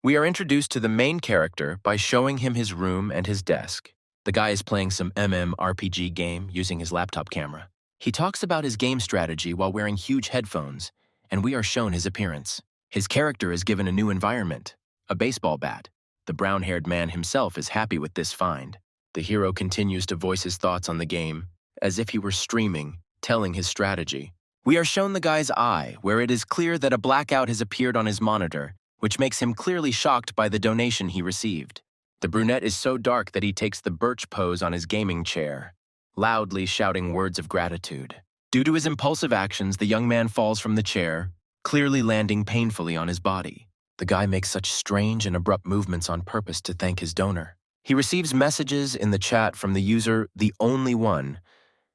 We are introduced to the main character by showing him his room and his desk. The guy is playing some MMORPG game using his laptop camera. He talks about his game strategy while wearing huge headphones, and we are shown his appearance. His character is given a new environment, a baseball bat. The brown-haired man himself is happy with this find. The hero continues to voice his thoughts on the game, as if he were streaming, telling his strategy. We are shown the guy's eye, where it is clear that a blackout has appeared on his monitor, which makes him clearly shocked by the donation he received. The brunette is so dark that he takes the birch pose on his gaming chair, loudly shouting words of gratitude. Due to his impulsive actions, the young man falls from the chair, clearly landing painfully on his body. The guy makes such strange and abrupt movements on purpose to thank his donor. He receives messages in the chat from the user, The Only One,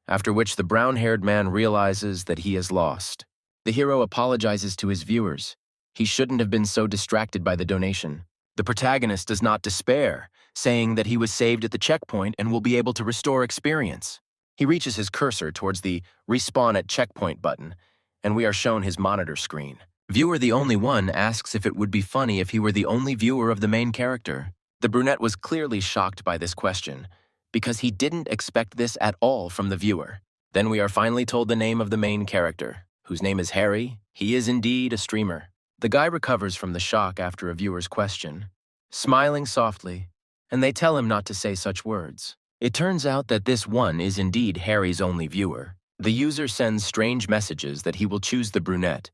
after which the brown-haired man realizes that he has lost. The hero apologizes to his viewers. He shouldn't have been so distracted by the donation. The protagonist does not despair, saying that he was saved at the checkpoint and will be able to restore experience. He reaches his cursor towards the Respawn at Checkpoint button, and we are shown his monitor screen. Viewer The Only One asks if it would be funny if he were the only viewer of the main character. The brunette was clearly shocked by this question, because he didn't expect this at all from the viewer. Then we are finally told the name of the main character, whose name is Harry. He is indeed a streamer. The guy recovers from the shock after a viewer's question, smiling softly, and they tell him not to say such words. It turns out that this one is indeed Harry's only viewer. The user sends strange messages that he will choose the brunette.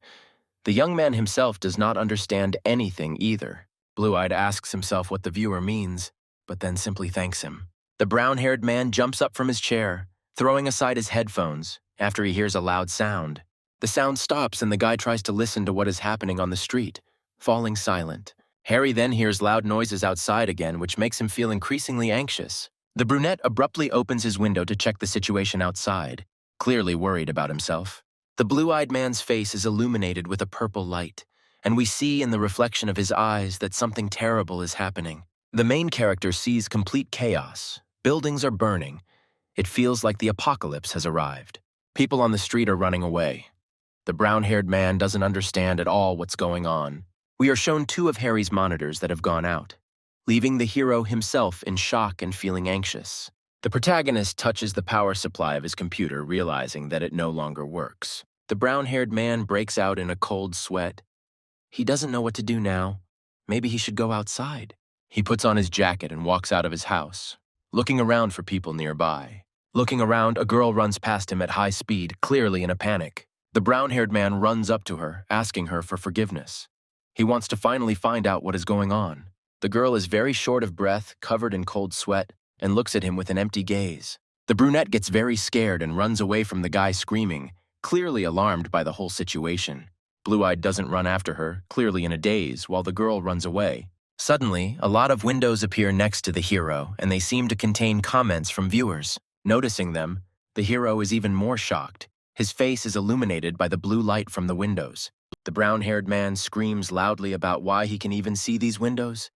The young man himself does not understand anything either. Blue-eyed asks himself what the viewer means, but then simply thanks him. The brown-haired man jumps up from his chair, throwing aside his headphones, after he hears a loud sound. The sound stops and the guy tries to listen to what is happening on the street, falling silent. Harry then hears loud noises outside again, which makes him feel increasingly anxious. The brunette abruptly opens his window to check the situation outside, clearly worried about himself. The blue-eyed man's face is illuminated with a purple light, and we see in the reflection of his eyes that something terrible is happening. The main character sees complete chaos. Buildings are burning. It feels like the apocalypse has arrived. People on the street are running away. The brown-haired man doesn't understand at all what's going on. We are shown two of Harry's monitors that have gone out, leaving the hero himself in shock and feeling anxious. The protagonist touches the power supply of his computer, realizing that it no longer works. The brown-haired man breaks out in a cold sweat. He doesn't know what to do now. Maybe he should go outside. He puts on his jacket and walks out of his house, looking around for people nearby. Looking around, a girl runs past him at high speed, clearly in a panic. The brown-haired man runs up to her, asking her for forgiveness. He wants to finally find out what is going on. The girl is very short of breath, covered in cold sweat, and looks at him with an empty gaze. The brunette gets very scared and runs away from the guy screaming, clearly alarmed by the whole situation. Blue-eyed doesn't run after her, clearly in a daze, while the girl runs away. Suddenly, a lot of windows appear next to the hero, and they seem to contain comments from viewers. Noticing them, the hero is even more shocked. His face is illuminated by the blue light from the windows. The brown-haired man screams loudly about why he can even see these windows.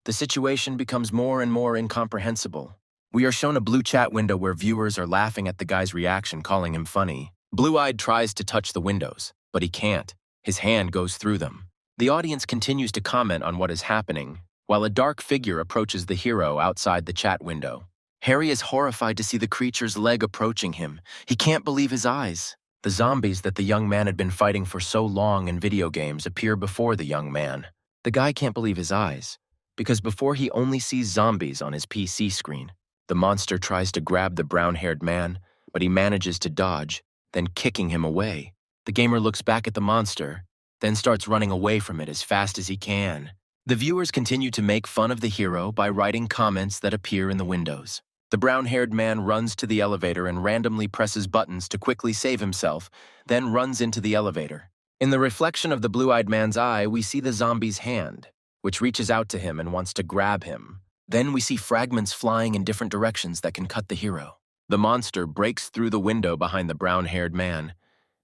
The situation becomes more and more incomprehensible. We are shown a blue chat window where viewers are laughing at the guy's reaction, calling him funny. Blue-eyed tries to touch the windows, but he can't. His hand goes through them. The audience continues to comment on what is happening, while a dark figure approaches the hero outside the chat window. Harry is horrified to see the creature's leg approaching him. He can't believe his eyes. The zombies that the young man had been fighting for so long in video games appear before the young man. The guy can't believe his eyes, because before he only sees zombies on his PC screen. The monster tries to grab the brown-haired man, but he manages to dodge, then kicking him away. The gamer looks back at the monster, then starts running away from it as fast as he can. The viewers continue to make fun of the hero by writing comments that appear in the windows. The brown-haired man runs to the elevator and randomly presses buttons to quickly save himself, then runs into the elevator. In the reflection of the blue-eyed man's eye, we see the zombie's hand, which reaches out to him and wants to grab him. Then we see fragments flying in different directions that can cut the hero. The monster breaks through the window behind the brown-haired man.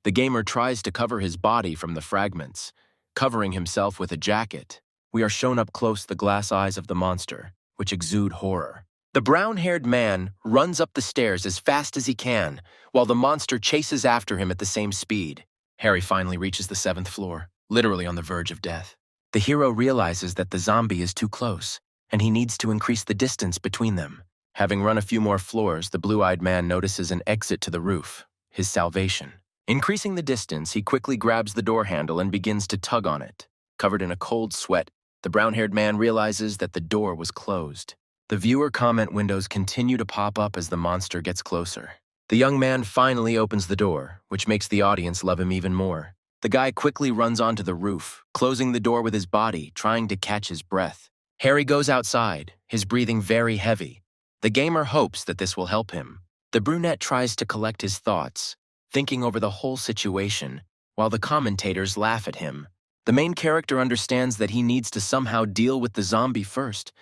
The gamer tries to cover his body from the fragments, covering himself with a jacket. We are shown up close the glass eyes of the monster, which exude horror. The brown-haired man runs up the stairs as fast as he can, while the monster chases after him at the same speed. Harry finally reaches the 7th floor, literally on the verge of death. The hero realizes that the zombie is too close, and he needs to increase the distance between them. Having run a few more floors, the blue-eyed man notices an exit to the roof, his salvation. Increasing the distance, he quickly grabs the door handle and begins to tug on it. Covered in a cold sweat, the brown-haired man realizes that the door was closed. The viewer comment windows continue to pop up as the monster gets closer. The young man finally opens the door, which makes the audience love him even more. The guy quickly runs onto the roof, closing the door with his body, trying to catch his breath. Harry goes outside, his breathing very heavy. The gamer hopes that this will help him. The brunette tries to collect his thoughts, thinking over the whole situation, while the commentators laugh at him. The main character understands that he needs to somehow deal with the zombie first,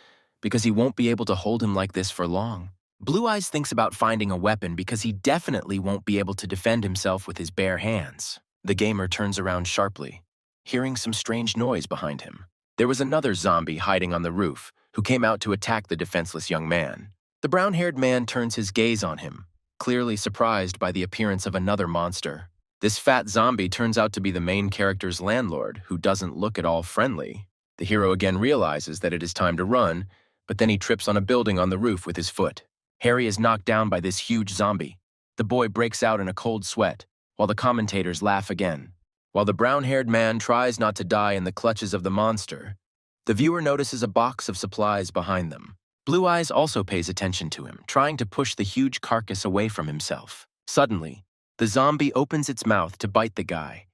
because he won't be able to hold him like this for long. Blue Eyes thinks about finding a weapon because he definitely won't be able to defend himself with his bare hands. The gamer turns around sharply, hearing some strange noise behind him. There was another zombie hiding on the roof, who came out to attack the defenseless young man. The brown-haired man turns his gaze on him, clearly surprised by the appearance of another monster. This fat zombie turns out to be the main character's landlord, who doesn't look at all friendly. The hero again realizes that it is time to run, but then he trips on a building on the roof with his foot. Harry is knocked down by this huge zombie. The boy breaks out in a cold sweat, while the commentators laugh again. While the brown-haired man tries not to die in the clutches of the monster, the viewer notices a box of supplies behind them. Blue Eyes also pays attention to him, trying to push the huge carcass away from himself. Suddenly, the zombie opens its mouth to bite the guy,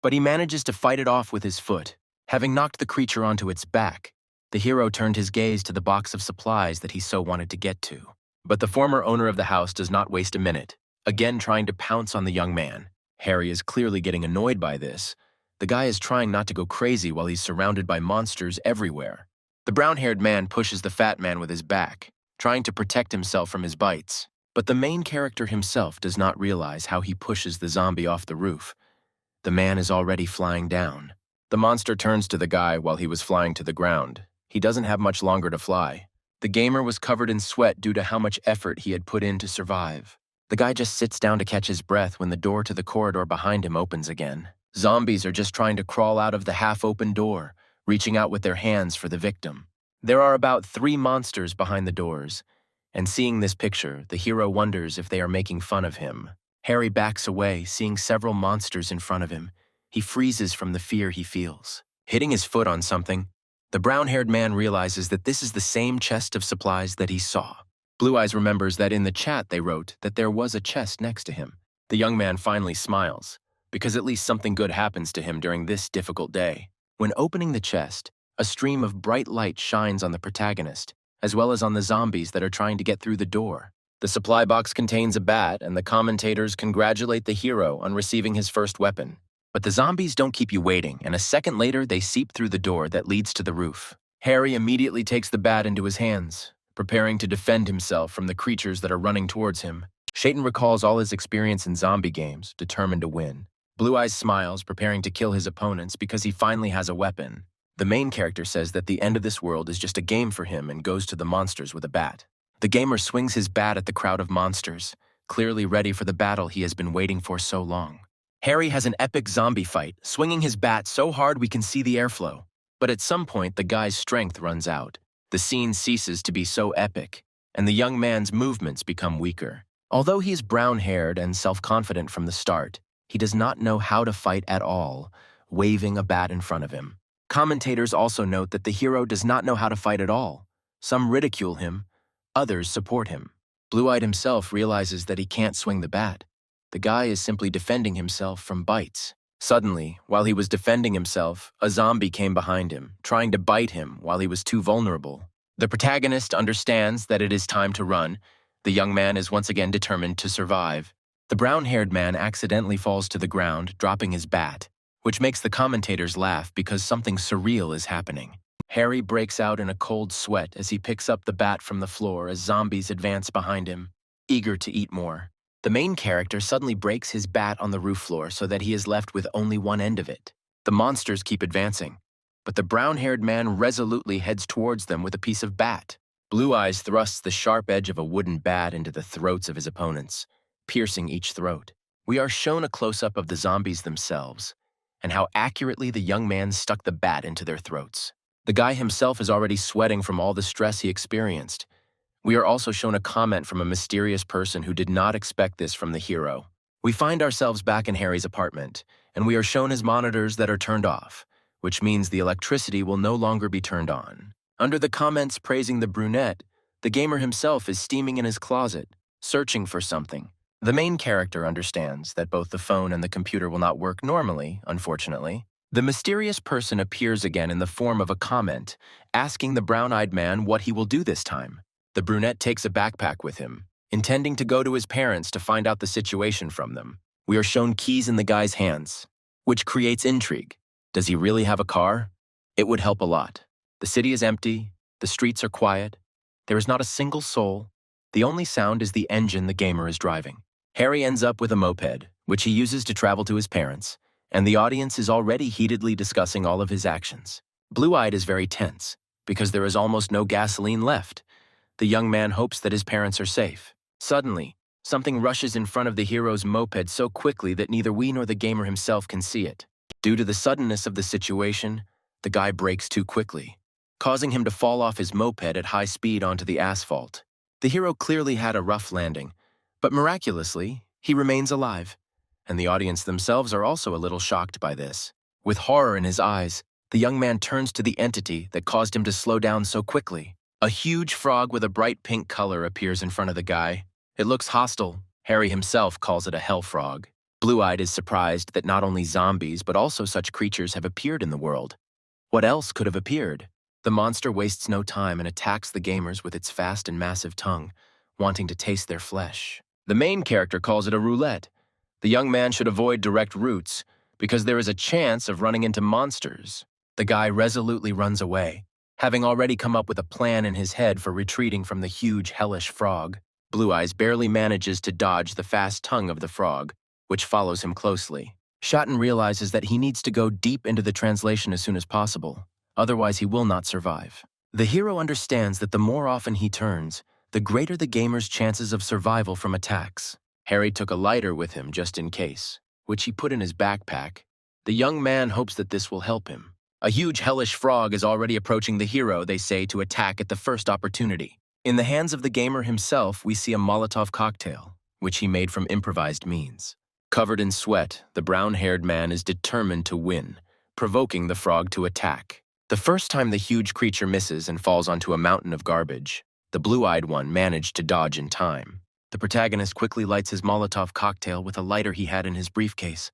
but he manages to fight it off with his foot. Having knocked the creature onto its back, the hero turned his gaze to the box of supplies that he so wanted to get to. But the former owner of the house does not waste a minute, again trying to pounce on the young man. Harry is clearly getting annoyed by this. The guy is trying not to go crazy while he's surrounded by monsters everywhere. The brown-haired man pushes the fat man with his back, trying to protect himself from his bites. But the main character himself does not realize how he pushes the zombie off the roof. The man is already flying down. The monster turns to the guy while he was flying to the ground. He doesn't have much longer to fly. The gamer was covered in sweat due to how much effort he had put in to survive. The guy just sits down to catch his breath when the door to the corridor behind him opens again. Zombies are just trying to crawl out of the half-open door, reaching out with their hands for the victim. There are about 3 monsters behind the doors, and seeing this picture, the hero wonders if they are making fun of him. Harry backs away, seeing several monsters in front of him. He freezes from the fear he feels. Hitting his foot on something, the brown-haired man realizes that this is the same chest of supplies that he saw. Blue Eyes remembers that in the chat they wrote that there was a chest next to him. The young man finally smiles, because at least something good happens to him during this difficult day. When opening the chest, a stream of bright light shines on the protagonist, as well as on the zombies that are trying to get through the door. The supply box contains a bat, and the commentators congratulate the hero on receiving his first weapon. But the zombies don't keep you waiting, and a second later they seep through the door that leads to the roof. Harry immediately takes the bat into his hands, preparing to defend himself from the creatures that are running towards him. Shayton recalls all his experience in zombie games, determined to win. Blue Eyes smiles, preparing to kill his opponents because he finally has a weapon. The main character says that the end of this world is just a game for him and goes to the monsters with a bat. The gamer swings his bat at the crowd of monsters, clearly ready for the battle he has been waiting for so long. Harry has an epic zombie fight, swinging his bat so hard we can see the airflow. But at some point, the guy's strength runs out. The scene ceases to be so epic, and the young man's movements become weaker. Although he is brown-haired and self-confident from the start, he does not know how to fight at all, waving a bat in front of him. Commentators also note that the hero does not know how to fight at all. Some ridicule him, others support him. Blue-Eyed himself realizes that he can't swing the bat. The guy is simply defending himself from bites. Suddenly, while he was defending himself, a zombie came behind him, trying to bite him while he was too vulnerable. The protagonist understands that it is time to run. The young man is once again determined to survive. The brown-haired man accidentally falls to the ground, dropping his bat, which makes the commentators laugh because something surreal is happening. Harry breaks out in a cold sweat as he picks up the bat from the floor as zombies advance behind him, eager to eat more. The main character suddenly breaks his bat on the roof floor so that he is left with only one end of it. The monsters keep advancing, but the brown-haired man resolutely heads towards them with a piece of bat. Blue Eyes thrusts the sharp edge of a wooden bat into the throats of his opponents, piercing each throat. We are shown a close-up of the zombies themselves, and how accurately the young man stuck the bat into their throats. The guy himself is already sweating from all the stress he experienced. We are also shown a comment from a mysterious person who did not expect this from the hero. We find ourselves back in Harry's apartment, and we are shown his monitors that are turned off, which means the electricity will no longer be turned on. Under the comments praising the brunette, the gamer himself is steaming in his closet, searching for something. The main character understands that both the phone and the computer will not work normally, unfortunately. The mysterious person appears again in the form of a comment, asking the brown-eyed man what he will do this time. The brunette takes a backpack with him, intending to go to his parents to find out the situation from them. We are shown keys in the guy's hands, which creates intrigue. Does he really have a car? It would help a lot. The city is empty, the streets are quiet, there is not a single soul. The only sound is the engine the gamer is driving. Harry ends up with a moped, which he uses to travel to his parents, and the audience is already heatedly discussing all of his actions. Blue-Eyed is very tense, because there is almost no gasoline left. The young man hopes that his parents are safe. Suddenly, something rushes in front of the hero's moped so quickly that neither we nor the gamer himself can see it. Due to the suddenness of the situation, the guy brakes too quickly, causing him to fall off his moped at high speed onto the asphalt. The hero clearly had a rough landing, but miraculously, he remains alive, and the audience themselves are also a little shocked by this. With horror in his eyes, the young man turns to the entity that caused him to slow down so quickly. A huge frog with a bright pink color appears in front of the guy. It looks hostile. Harry himself calls it a hell frog. Blue-Eyed is surprised that not only zombies but also such creatures have appeared in the world. What else could have appeared? The monster wastes no time and attacks the gamers with its fast and massive tongue, wanting to taste their flesh. The main character calls it a roulette. The young man should avoid direct routes, because there is a chance of running into monsters. The guy resolutely runs away, having already come up with a plan in his head for retreating from the huge hellish frog. Blue Eyes barely manages to dodge the fast tongue of the frog, which follows him closely. Shotten realizes that he needs to go deep into the translation as soon as possible, otherwise he will not survive. The hero understands that the more often he turns, the greater the gamer's chances of survival from attacks. Harry took a lighter with him just in case, which he put in his backpack. The young man hopes that this will help him. A huge hellish frog is already approaching the hero, they say, to attack at the first opportunity. In the hands of the gamer himself, we see a Molotov cocktail, which he made from improvised means. Covered in sweat, the brown-haired man is determined to win, provoking the frog to attack. The first time the huge creature misses and falls onto a mountain of garbage, the blue-eyed one managed to dodge in time. The protagonist quickly lights his Molotov cocktail with a lighter he had in his briefcase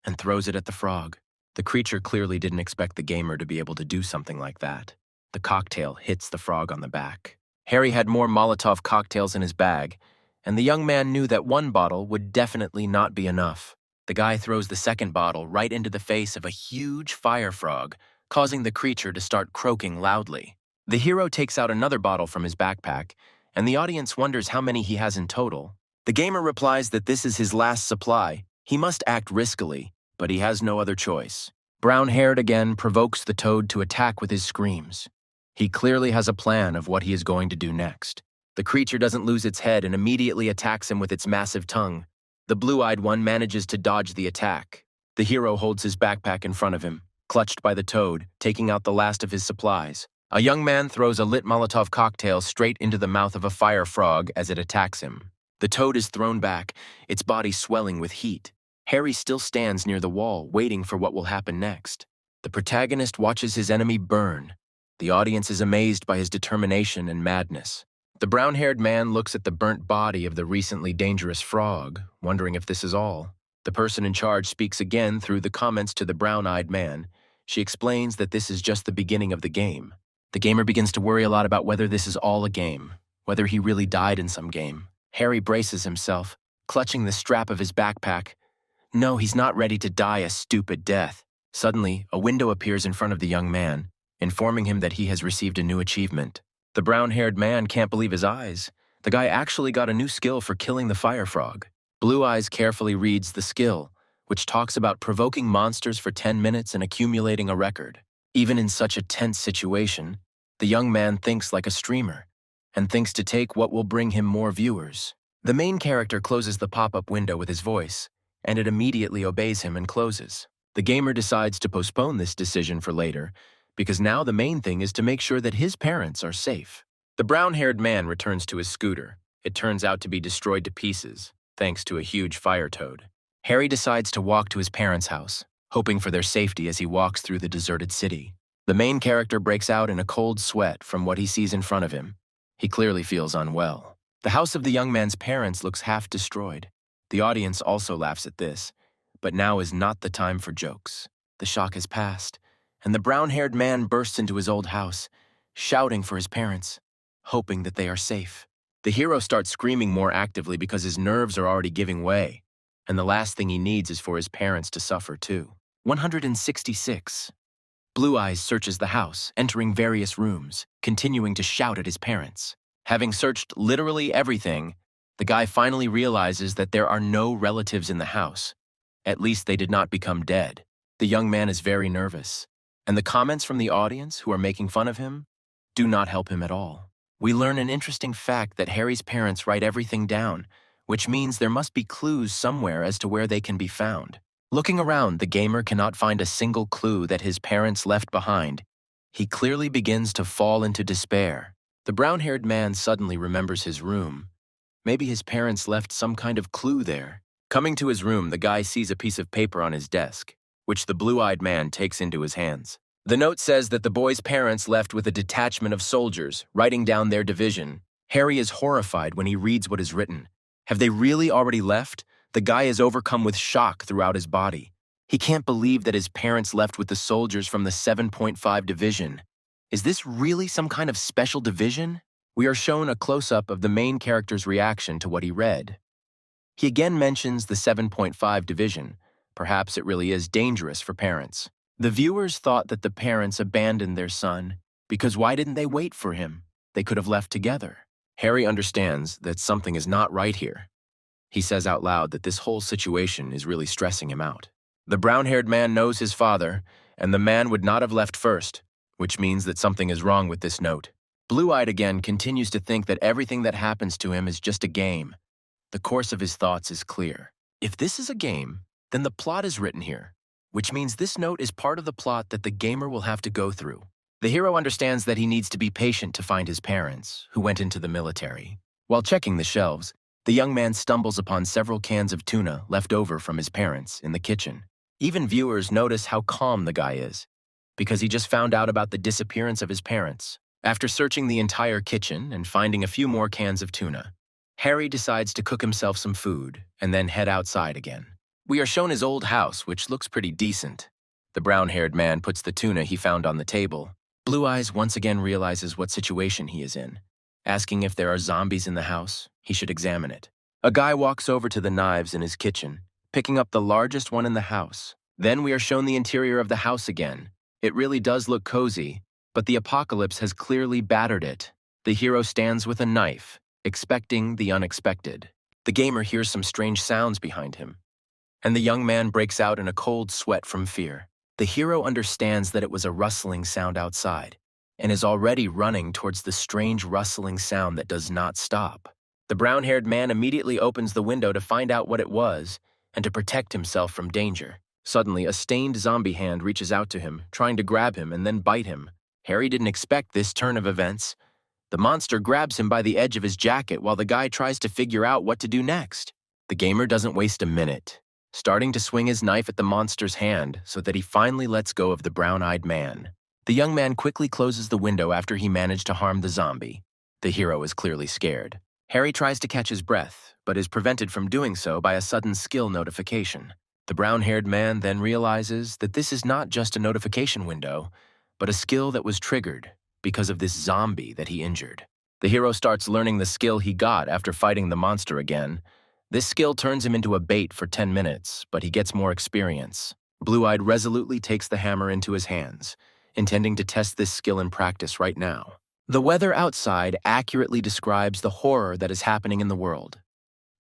and throws it at the frog. The creature clearly didn't expect the gamer to be able to do something like that. The cocktail hits the frog on the back. Harry had more Molotov cocktails in his bag, and the young man knew that one bottle would definitely not be enough. The guy throws the second bottle right into the face of a huge fire frog, causing the creature to start croaking loudly. The hero takes out another bottle from his backpack, and the audience wonders how many he has in total. The gamer replies that this is his last supply. He must act riskily, but he has no other choice. Brown-haired again provokes the toad to attack with his screams. He clearly has a plan of what he is going to do next. The creature doesn't lose its head and immediately attacks him with its massive tongue. The blue-eyed one manages to dodge the attack. The hero holds his backpack in front of him, clutched by the toad, taking out the last of his supplies. A young man throws a lit Molotov cocktail straight into the mouth of a fire frog as it attacks him. The toad is thrown back, its body swelling with heat. Harry still stands near the wall, waiting for what will happen next. The protagonist watches his enemy burn. The audience is amazed by his determination and madness. The brown-haired man looks at the burnt body of the recently dangerous frog, wondering if this is all. The person in charge speaks again through the comments to the brown-eyed man. She explains that this is just the beginning of the game. The gamer begins to worry a lot about whether this is all a game, whether he really died in some game. Harry braces himself, clutching the strap of his backpack. No, he's not ready to die a stupid death. Suddenly, a window appears in front of the young man, informing him that he has received a new achievement. The brown-haired man can't believe his eyes. The guy actually got a new skill for killing the fire frog. Blue Eyes carefully reads the skill, which talks about provoking monsters for 10 minutes and accumulating a record. Even in such a tense situation, the young man thinks like a streamer, and thinks to take what will bring him more viewers. The main character closes the pop-up window with his voice, and it immediately obeys him and closes. The gamer decides to postpone this decision for later, because now the main thing is to make sure that his parents are safe. The brown-haired man returns to his scooter. It turns out to be destroyed to pieces, thanks to a huge fire toad. Harry decides to walk to his parents' house, hoping for their safety as he walks through the deserted city. The main character breaks out in a cold sweat from what he sees in front of him. He clearly feels unwell. The house of the young man's parents looks half destroyed. The audience also laughs at this, but now is not the time for jokes. The shock has passed, and the brown-haired man bursts into his old house, shouting for his parents, hoping that they are safe. The hero starts screaming more actively because his nerves are already giving way, and the last thing he needs is for his parents to suffer too. 166. Blue Eyes searches the house, entering various rooms, continuing to shout at his parents. Having searched literally everything, the guy finally realizes that there are no relatives in the house. At least they did not become dead. The young man is very nervous, and the comments from the audience who are making fun of him do not help him at all. We learn an interesting fact that Harry's parents write everything down, which means there must be clues somewhere as to where they can be found. Looking around, the gamer cannot find a single clue that his parents left behind. He clearly begins to fall into despair. The brown-haired man suddenly remembers his room. Maybe his parents left some kind of clue there. Coming to his room, the guy sees a piece of paper on his desk, which the blue-eyed man takes into his hands. The note says that the boy's parents left with a detachment of soldiers, writing down their division. Harry is horrified when he reads what is written. Have they really already left? The guy is overcome with shock throughout his body. He can't believe that his parents left with the soldiers from the 7.5 division. Is this really some kind of special division? We are shown a close-up of the main character's reaction to what he read. He again mentions the 7.5 division. Perhaps it really is dangerous for parents. The viewers thought that the parents abandoned their son because why didn't they wait for him? They could have left together. Harry understands that something is not right here. He says out loud that this whole situation is really stressing him out. The brown-haired man knows his father, and the man would not have left first, which means that something is wrong with this note. Blue-eyed again continues to think that everything that happens to him is just a game. The course of his thoughts is clear. If this is a game, then the plot is written here, which means this note is part of the plot that the gamer will have to go through. The hero understands that he needs to be patient to find his parents, who went into the military. While checking the shelves, the young man stumbles upon several cans of tuna left over from his parents in the kitchen. Even viewers notice how calm the guy is, because he just found out about the disappearance of his parents. After searching the entire kitchen and finding a few more cans of tuna, Harry decides to cook himself some food and then head outside again. We are shown his old house, which looks pretty decent. The brown-haired man puts the tuna he found on the table. Blue Eyes once again realizes what situation he is in. Asking if there are zombies in the house, he should examine it. A guy walks over to the knives in his kitchen, picking up the largest one in the house. Then we are shown the interior of the house again. It really does look cozy, but the apocalypse has clearly battered it. The hero stands with a knife, expecting the unexpected. The gamer hears some strange sounds behind him, and the young man breaks out in a cold sweat from fear. The hero understands that it was a rustling sound outside, and is already running towards the strange rustling sound that does not stop. The brown-haired man immediately opens the window to find out what it was and to protect himself from danger. Suddenly, a stained zombie hand reaches out to him, trying to grab him and then bite him. Harry didn't expect this turn of events. The monster grabs him by the edge of his jacket while the guy tries to figure out what to do next. The gamer doesn't waste a minute, starting to swing his knife at the monster's hand so that he finally lets go of the brown-eyed man. The young man quickly closes the window after he managed to harm the zombie. The hero is clearly scared. Harry tries to catch his breath, but is prevented from doing so by a sudden skill notification. The brown-haired man then realizes that this is not just a notification window, but a skill that was triggered because of this zombie that he injured. The hero starts learning the skill he got after fighting the monster again. This skill turns him into a bait for 10 minutes, but he gets more experience. Blue-eyed resolutely takes the hammer into his hands, intending to test this skill in practice right now. The weather outside accurately describes the horror that is happening in the world.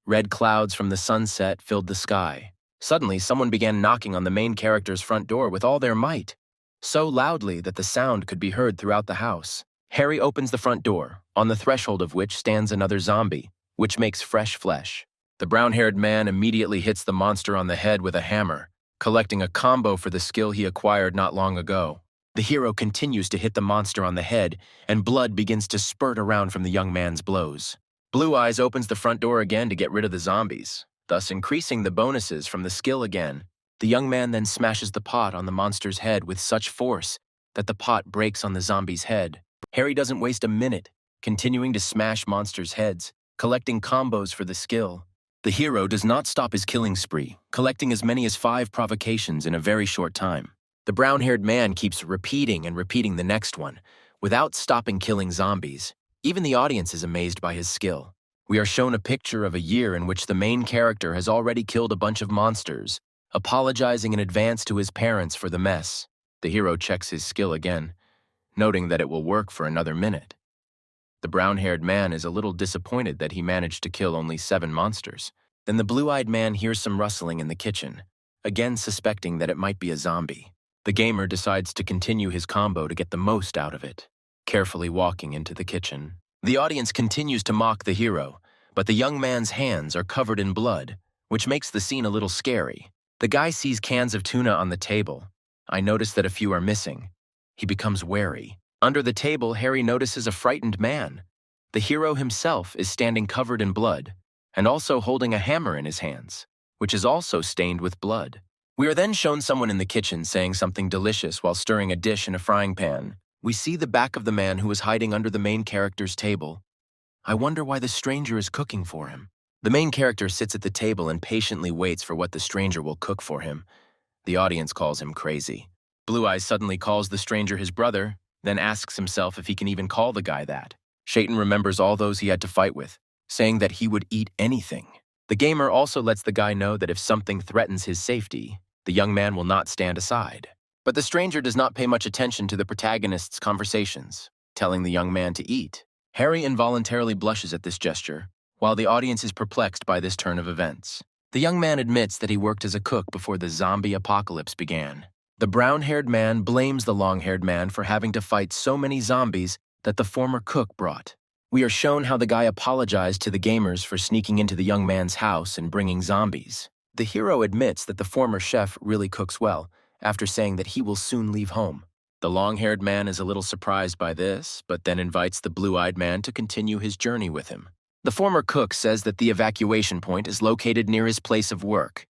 Red clouds from the sunset filled the sky. Suddenly, someone began knocking on the main character's front door with all their might, so loudly that the sound could be heard throughout the house. Harry opens the front door, on the threshold of which stands another zombie, which makes fresh flesh. The brown-haired man immediately hits the monster on the head with a hammer, collecting a combo for the skill he acquired not long ago. The hero continues to hit the monster on the head, and blood begins to spurt around from the young man's blows. Blue Eyes opens the front door again to get rid of the zombies, thus increasing the bonuses from the skill again. The young man then smashes the pot on the monster's head with such force that the pot breaks on the zombie's head. Harry doesn't waste a minute, continuing to smash monsters' heads, collecting combos for the skill. The hero does not stop his killing spree, collecting as many as 5 provocations in a very short time. The brown-haired man keeps repeating and repeating the next one, without stopping killing zombies. Even the audience is amazed by his skill. We are shown a picture of a year in which the main character has already killed a bunch of monsters, apologizing in advance to his parents for the mess. The hero checks his skill again, noting that it will work for another minute. The brown-haired man is a little disappointed that he managed to kill only 7 monsters. Then the blue-eyed man hears some rustling in the kitchen, again suspecting that it might be a zombie. The gamer decides to continue his combo to get the most out of it, carefully walking into the kitchen. The audience continues to mock the hero, but the young man's hands are covered in blood, which makes the scene a little scary. The guy sees cans of tuna on the table. I notice that a few are missing. He becomes wary. Under the table, Harry notices a frightened man. The hero himself is standing covered in blood, and also holding a hammer in his hands, which is also stained with blood. We are then shown someone in the kitchen saying something delicious while stirring a dish in a frying pan. We see the back of the man who is hiding under the main character's table. I wonder why the stranger is cooking for him. The main character sits at the table and patiently waits for what the stranger will cook for him. The audience calls him crazy. Blue Eyes suddenly calls the stranger his brother, then asks himself if he can even call the guy that. Shaitan remembers all those he had to fight with, saying that he would eat anything. The gamer also lets the guy know that if something threatens his safety, the young man will not stand aside. But the stranger does not pay much attention to the protagonist's conversations, telling the young man to eat. Harry involuntarily blushes at this gesture, while the audience is perplexed by this turn of events. The young man admits that he worked as a cook before the zombie apocalypse began. The brown-haired man blames the long-haired man for having to fight so many zombies that the former cook brought. We are shown how the guy apologized to the gamers for sneaking into the young man's house and bringing zombies. The hero admits that the former chef really cooks well, after saying that he will soon leave home. The long-haired man is a little surprised by this, but then invites the blue-eyed man to continue his journey with him. The former cook says that the evacuation point is located near his place of work,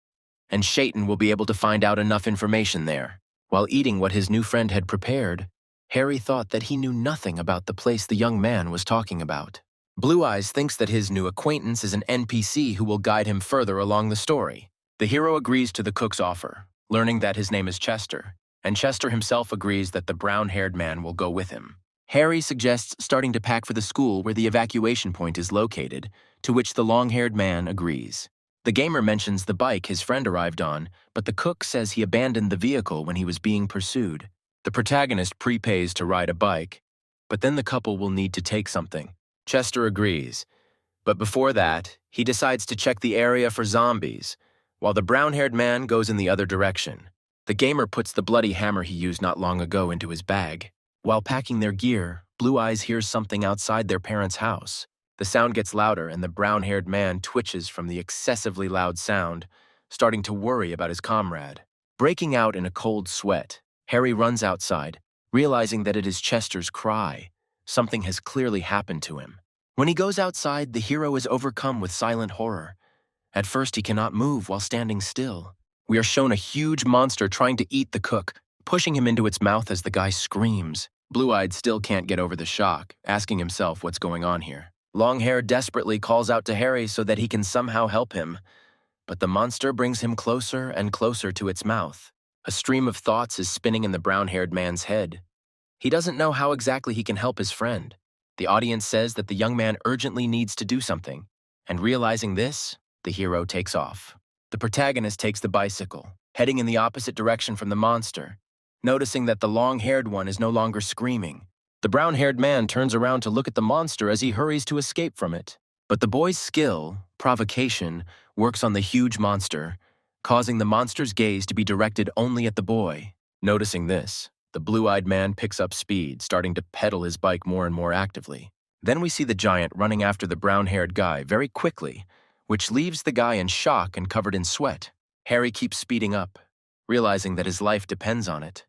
and Shaitan will be able to find out enough information there. While eating what his new friend had prepared, Harry thought that he knew nothing about the place the young man was talking about. Blue Eyes thinks that his new acquaintance is an NPC who will guide him further along the story. The hero agrees to the cook's offer, learning that his name is Chester, and Chester himself agrees that the brown-haired man will go with him. Harry suggests starting to pack for the school where the evacuation point is located, to which the long-haired man agrees. The gamer mentions the bike his friend arrived on, but the cook says he abandoned the vehicle when he was being pursued. The protagonist prepays to ride a bike, but then the couple will need to take something. Chester agrees, but before that, he decides to check the area for zombies, while the brown-haired man goes in the other direction. The gamer puts the bloody hammer he used not long ago into his bag. While packing their gear, Blue Eyes hears something outside their parents' house. The sound gets louder and the brown-haired man twitches from the excessively loud sound, starting to worry about his comrade. Breaking out in a cold sweat, Harry runs outside, realizing that it is Chester's cry. Something has clearly happened to him. When he goes outside, the hero is overcome with silent horror. At first, he cannot move while standing still. We are shown a huge monster trying to eat the cook, pushing him into its mouth as the guy screams. Blue-Eyed still can't get over the shock, asking himself what's going on here. Longhair desperately calls out to Harry so that he can somehow help him, but the monster brings him closer and closer to its mouth. A stream of thoughts is spinning in the brown-haired man's head. He doesn't know how exactly he can help his friend. The audience says that the young man urgently needs to do something, and realizing this, the hero takes off. The protagonist takes the bicycle, heading in the opposite direction from the monster, noticing that the long-haired one is no longer screaming. The brown-haired man turns around to look at the monster as he hurries to escape from it. But the boy's skill, provocation, works on the huge monster, causing the monster's gaze to be directed only at the boy. Noticing this, the blue-eyed man picks up speed, starting to pedal his bike more and more actively. Then we see the giant running after the brown-haired guy very quickly, which leaves the guy in shock and covered in sweat. Harry keeps speeding up, realizing that his life depends on it.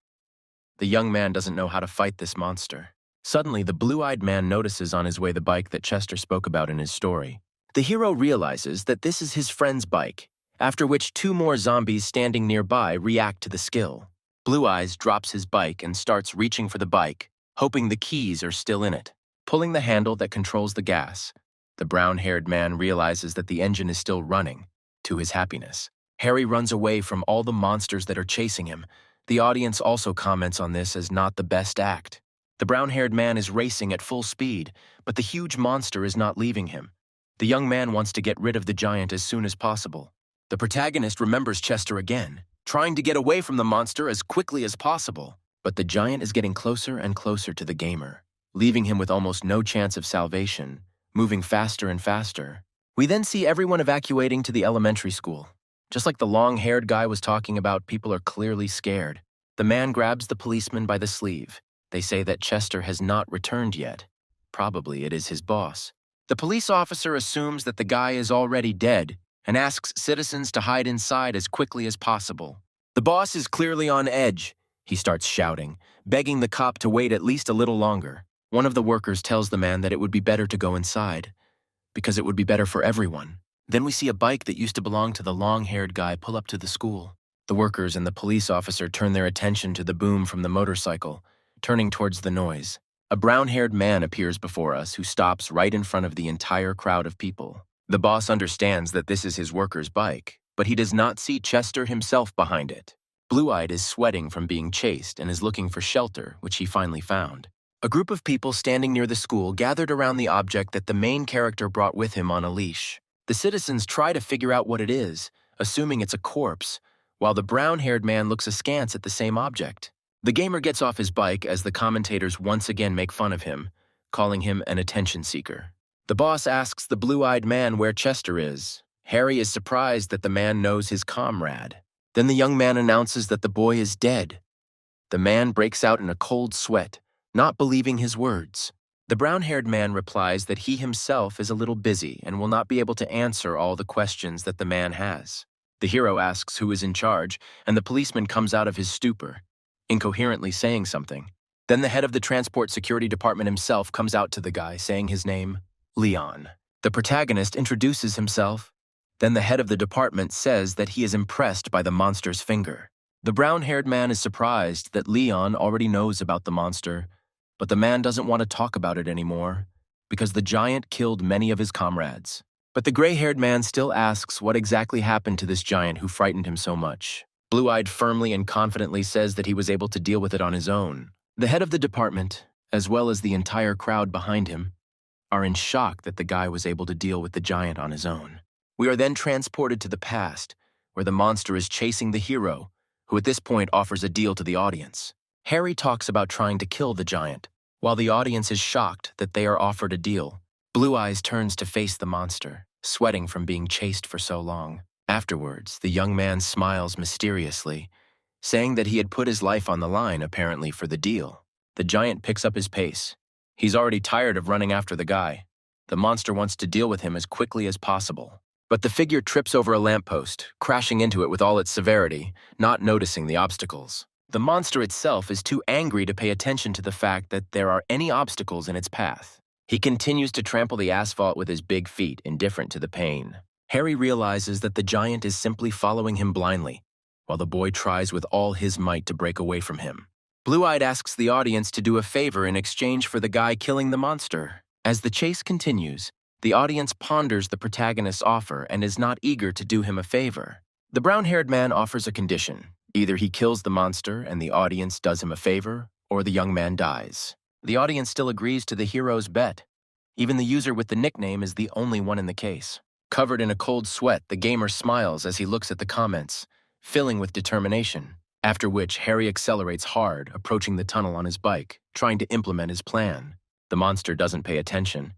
The young man doesn't know how to fight this monster. Suddenly, the blue-eyed man notices on his way the bike that Chester spoke about in his story. The hero realizes that this is his friend's bike, after which two more zombies standing nearby react to the skill. Blue Eyes drops his bike and starts reaching for the bike, hoping the keys are still in it. Pulling the handle that controls the gas, the brown-haired man realizes that the engine is still running, to his happiness. Harry runs away from all the monsters that are chasing him. The audience also comments on this as not the best act. The brown-haired man is racing at full speed, but the huge monster is not leaving him. The young man wants to get rid of the giant as soon as possible. The protagonist remembers Chester again, trying to get away from the monster as quickly as possible. But the giant is getting closer and closer to the gamer, leaving him with almost no chance of salvation, moving faster and faster. We then see everyone evacuating to the elementary school. Just like the long-haired guy was talking about, people are clearly scared. The man grabs the policeman by the sleeve. They say that Chester has not returned yet. Probably it is his boss. The police officer assumes that the guy is already dead and asks citizens to hide inside as quickly as possible. The boss is clearly on edge. He starts shouting, begging the cop to wait at least a little longer. One of the workers tells the man that it would be better to go inside, because it would be better for everyone. Then we see a bike that used to belong to the long-haired guy pull up to the school. The workers and the police officer turn their attention to the boom from the motorcycle, turning towards the noise. A brown-haired man appears before us who stops right in front of the entire crowd of people. The boss understands that this is his worker's bike, but he does not see Chester himself behind it. Blue-Eyed is sweating from being chased and is looking for shelter, which he finally found. A group of people standing near the school gathered around the object that the main character brought with him on a leash. The citizens try to figure out what it is, assuming it's a corpse, while the brown-haired man looks askance at the same object. The gamer gets off his bike as the commentators once again make fun of him, calling him an attention seeker. The boss asks the blue-eyed man where Chester is. Harry is surprised that the man knows his comrade. Then the young man announces that the boy is dead. The man breaks out in a cold sweat, not believing his words. The brown-haired man replies that he himself is a little busy and will not be able to answer all the questions that the man has. The hero asks who is in charge, and the policeman comes out of his stupor, incoherently saying something. Then the head of the transport security department himself comes out to the guy, saying his name, Leon. The protagonist introduces himself. Then the head of the department says that he is impressed by the monster's finger. The brown-haired man is surprised that Leon already knows about the monster, but the man doesn't want to talk about it anymore because the giant killed many of his comrades. But the gray-haired man still asks what exactly happened to this giant who frightened him so much. Blue-Eyed firmly and confidently says that he was able to deal with it on his own. The head of the department, as well as the entire crowd behind him, are in shock that the guy was able to deal with the giant on his own. We are then transported to the past, where the monster is chasing the hero, who at this point offers a deal to the audience. Harry talks about trying to kill the giant, while the audience is shocked that they are offered a deal. Blue Eyes turns to face the monster, sweating from being chased for so long. Afterwards, the young man smiles mysteriously, saying that he had put his life on the line, apparently, for the deal. The giant picks up his pace. He's already tired of running after the guy. The monster wants to deal with him as quickly as possible. But the figure trips over a lamppost, crashing into it with all its severity, not noticing the obstacles. The monster itself is too angry to pay attention to the fact that there are any obstacles in its path. He continues to trample the asphalt with his big feet, indifferent to the pain. Harry realizes that the giant is simply following him blindly, while the boy tries with all his might to break away from him. Blue-Eyed asks the audience to do a favor in exchange for the guy killing the monster. As the chase continues, the audience ponders the protagonist's offer and is not eager to do him a favor. The brown-haired man offers a condition. Either he kills the monster and the audience does him a favor, or the young man dies. The audience still agrees to the hero's bet. Even the user with the nickname is the only one in the case. Covered in a cold sweat, the gamer smiles as he looks at the comments, filling with determination. After which, Harry accelerates hard, approaching the tunnel on his bike, trying to implement his plan. The monster doesn't pay attention,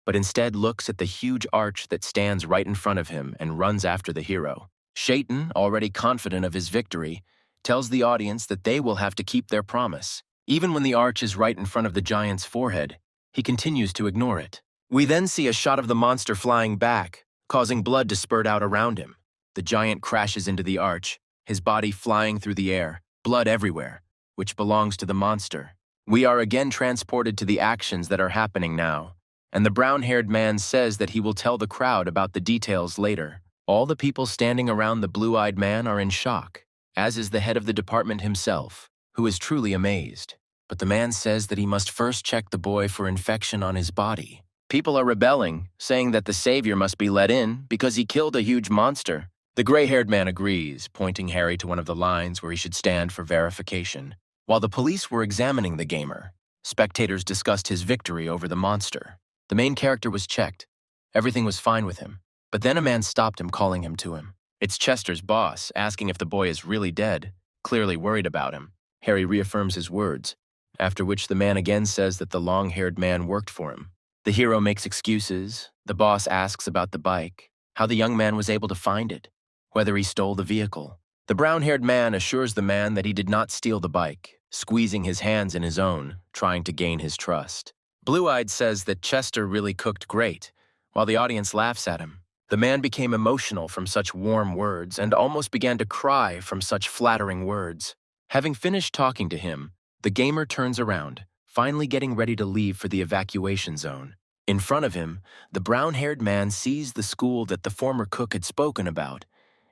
but instead looks at the huge arch that stands right in front of him and runs after the hero. Shaitan, already confident of his victory, tells the audience that they will have to keep their promise. Even when the arch is right in front of the giant's forehead, he continues to ignore it. We then see a shot of the monster flying back, causing blood to spurt out around him. The giant crashes into the arch, his body flying through the air, blood everywhere, which belongs to the monster. We are again transported to the actions that are happening now, and the brown-haired man says that he will tell the crowd about the details later. All the people standing around the blue-eyed man are in shock, as is the head of the department himself, who is truly amazed. But the man says that he must first check the boy for infection on his body. People are rebelling, saying that the savior must be let in because he killed a huge monster. The gray-haired man agrees, pointing Harry to one of the lines where he should stand for verification. While the police were examining the gamer, spectators discussed his victory over the monster. The main character was checked. Everything was fine with him. But then a man stopped him, calling him to him. It's Chester's boss, asking if the boy is really dead, clearly worried about him. Harry reaffirms his words, after which the man again says that the long-haired man worked for him. The hero makes excuses. The boss asks about the bike, how the young man was able to find it, whether he stole the vehicle. The brown-haired man assures the man that he did not steal the bike, squeezing his hands in his own, trying to gain his trust. Blue-eyed says that Chester really cooked great, while the audience laughs at him. The man became emotional from such warm words and almost began to cry from such flattering words. Having finished talking to him, the gamer turns around, finally getting ready to leave for the evacuation zone. In front of him, the brown-haired man sees the school that the former cook had spoken about,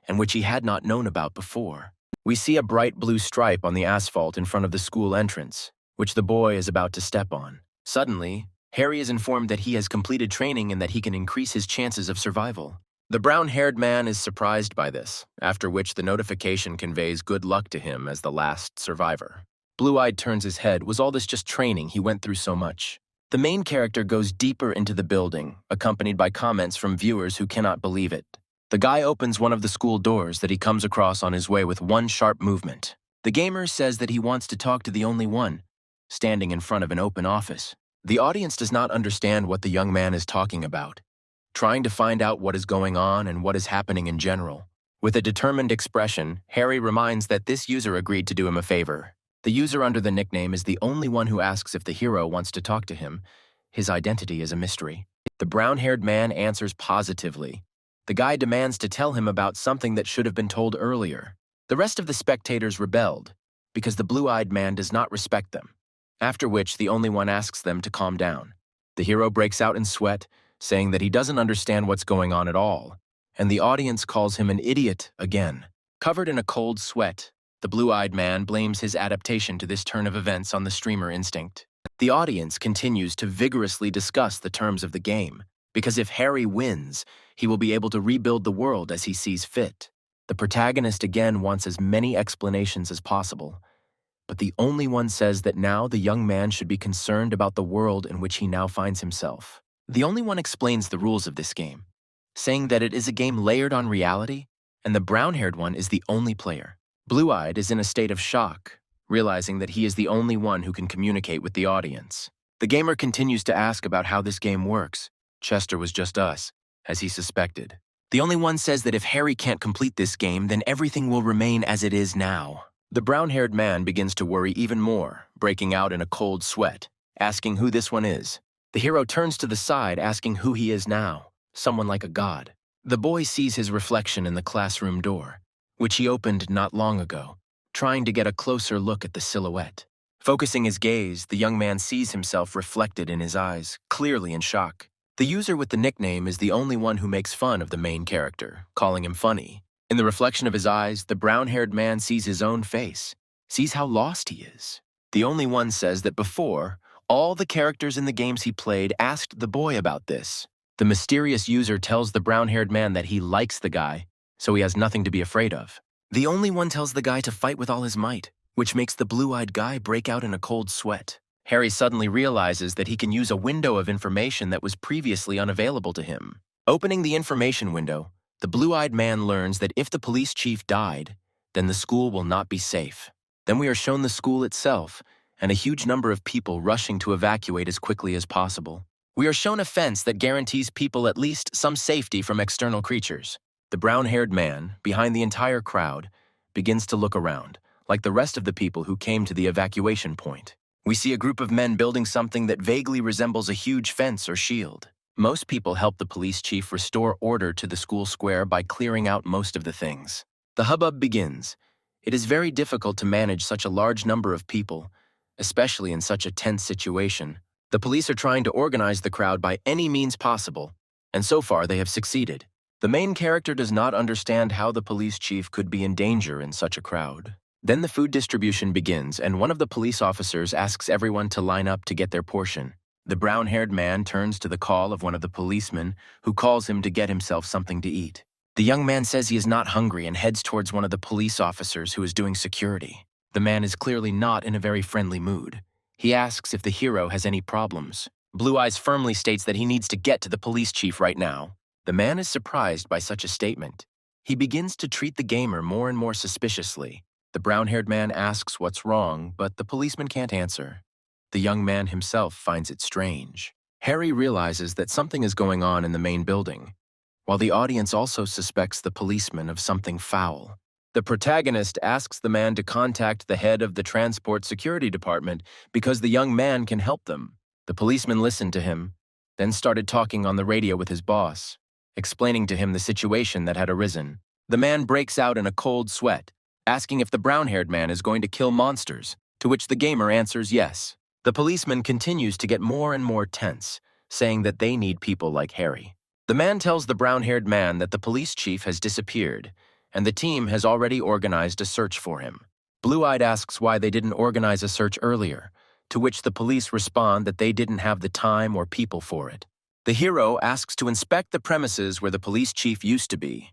and which he had not known about before. We see a bright blue stripe on the asphalt in front of the school entrance, which the boy is about to step on. Suddenly, Harry is informed that he has completed training and that he can increase his chances of survival. The brown-haired man is surprised by this, after which the notification conveys good luck to him as the last survivor. Blue-eyed turns his head. Was all this just training? He went through so much. The main character goes deeper into the building, accompanied by comments from viewers who cannot believe it. The guy opens one of the school doors that he comes across on his way with one sharp movement. The gamer says that he wants to talk to the only one, standing in front of an open office. The audience does not understand what the young man is talking about, trying to find out what is going on and what is happening in general. With a determined expression, Harry reminds that this user agreed to do him a favor. The user under the nickname is the only one who asks if the hero wants to talk to him. His identity is a mystery. The brown-haired man answers positively. The guy demands to tell him about something that should have been told earlier. The rest of the spectators rebelled, because the blue-eyed man does not respect them, after which the only one asks them to calm down. The hero breaks out in sweat, saying that he doesn't understand what's going on at all, and the audience calls him an idiot again. Covered in a cold sweat, the blue-eyed man blames his adaptation to this turn of events on the streamer instinct. The audience continues to vigorously discuss the terms of the game, because if Harry wins, he will be able to rebuild the world as he sees fit. The protagonist again wants as many explanations as possible, but the only one says that now the young man should be concerned about the world in which he now finds himself. The only one explains the rules of this game, saying that it is a game layered on reality, and the brown-haired one is the only player. Blue-eyed is in a state of shock, realizing that he is the only one who can communicate with the audience. The gamer continues to ask about how this game works. Chester was just us, as he suspected. The only one says that if Harry can't complete this game, then everything will remain as it is now. The brown-haired man begins to worry even more, breaking out in a cold sweat, asking who this one is. The hero turns to the side, asking who he is now, someone like a god. The boy sees his reflection in the classroom door, which he opened not long ago, trying to get a closer look at the silhouette. Focusing his gaze, the young man sees himself reflected in his eyes, clearly in shock. The user with the nickname is the only one who makes fun of the main character, calling him funny. In the reflection of his eyes, the brown-haired man sees his own face, sees how lost he is. The only one says that before, all the characters in the games he played asked the boy about this. The mysterious user tells the brown-haired man that he likes the guy, so he has nothing to be afraid of. The only one tells the guy to fight with all his might, which makes the blue-eyed guy break out in a cold sweat. Harry suddenly realizes that he can use a window of information that was previously unavailable to him. Opening the information window, the blue-eyed man learns that if the police chief died, then the school will not be safe. Then we are shown the school itself, and a huge number of people rushing to evacuate as quickly as possible. We are shown a fence that guarantees people at least some safety from external creatures. The brown-haired man, behind the entire crowd, begins to look around, like the rest of the people who came to the evacuation point. We see a group of men building something that vaguely resembles a huge fence or shield. Most people help the police chief restore order to the school square by clearing out most of the things. The hubbub begins, It is very difficult to manage such a large number of people, especially in such a tense situation. The police are trying to organize the crowd by any means possible, and so far they have succeeded. The main character does not understand how the police chief could be in danger in such a crowd. Then the food distribution begins, and one of the police officers asks everyone to line up to get their portion. The brown-haired man turns to the call of one of the policemen, who calls him to get himself something to eat. The young man says he is not hungry and heads towards one of the police officers who is doing security. The man is clearly not in a very friendly mood. He asks if the hero has any problems. Blue Eyes firmly states that he needs to get to the police chief right now. The man is surprised by such a statement. He begins to treat the gamer more and more suspiciously. The brown-haired man asks what's wrong, but the policeman can't answer. The young man himself finds it strange. Harry realizes that something is going on in the main building, while the audience also suspects the policeman of something foul. The protagonist asks the man to contact the head of the transport security department because the young man can help them. The policeman listened to him, then started talking on the radio with his boss, explaining to him the situation that had arisen. The man breaks out in a cold sweat, asking if the brown-haired man is going to kill monsters, to which the gamer answers yes. The policeman continues to get more and more tense, saying that they need people like Harry. The man tells the brown-haired man that the police chief has disappeared, and the team has already organized a search for him. Blue-Eyed asks why they didn't organize a search earlier, to which the police respond that they didn't have the time or people for it. The hero asks to inspect the premises where the police chief used to be.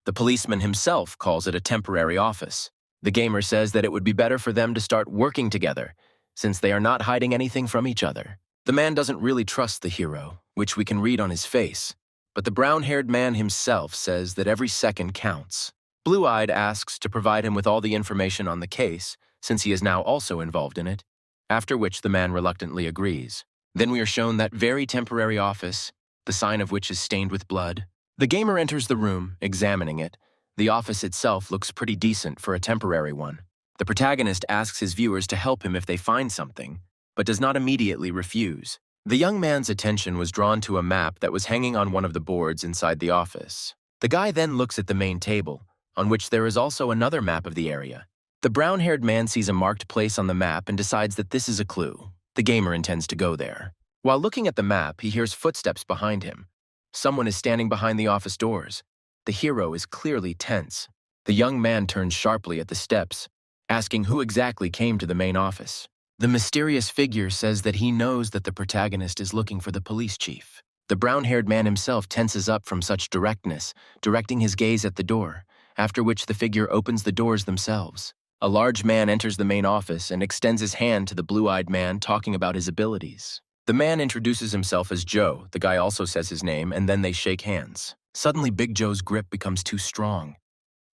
The policeman himself calls it a temporary office. The gamer says that it would be better for them to start working together, since they are not hiding anything from each other. The man doesn't really trust the hero, which we can read on his face, but the brown-haired man himself says that every second counts. Blue-Eyed asks to provide him with all the information on the case, since he is now also involved in it, after which the man reluctantly agrees. Then we are shown that very temporary office, the sign of which is stained with blood. The gamer enters the room, examining it. The office itself looks pretty decent for a temporary one. The protagonist asks his viewers to help him if they find something, but does not immediately refuse. The young man's attention was drawn to a map that was hanging on one of the boards inside the office. The guy then looks at the main table, on which there is also another map of the area. The brown-haired man sees a marked place on the map and decides that this is a clue. The gamer intends to go there. While looking at the map, he hears footsteps behind him. Someone is standing behind the office doors. The hero is clearly tense. The young man turns sharply at the steps, asking who exactly came to the main office. The mysterious figure says that he knows that the protagonist is looking for the police chief. The brown-haired man himself tenses up from such directness, directing his gaze at the door, after which the figure opens the doors themselves. A large man enters the main office and extends his hand to the blue-eyed man, talking about his abilities. The man introduces himself as Joe, the guy also says his name, and then they shake hands. Suddenly, Big Joe's grip becomes too strong,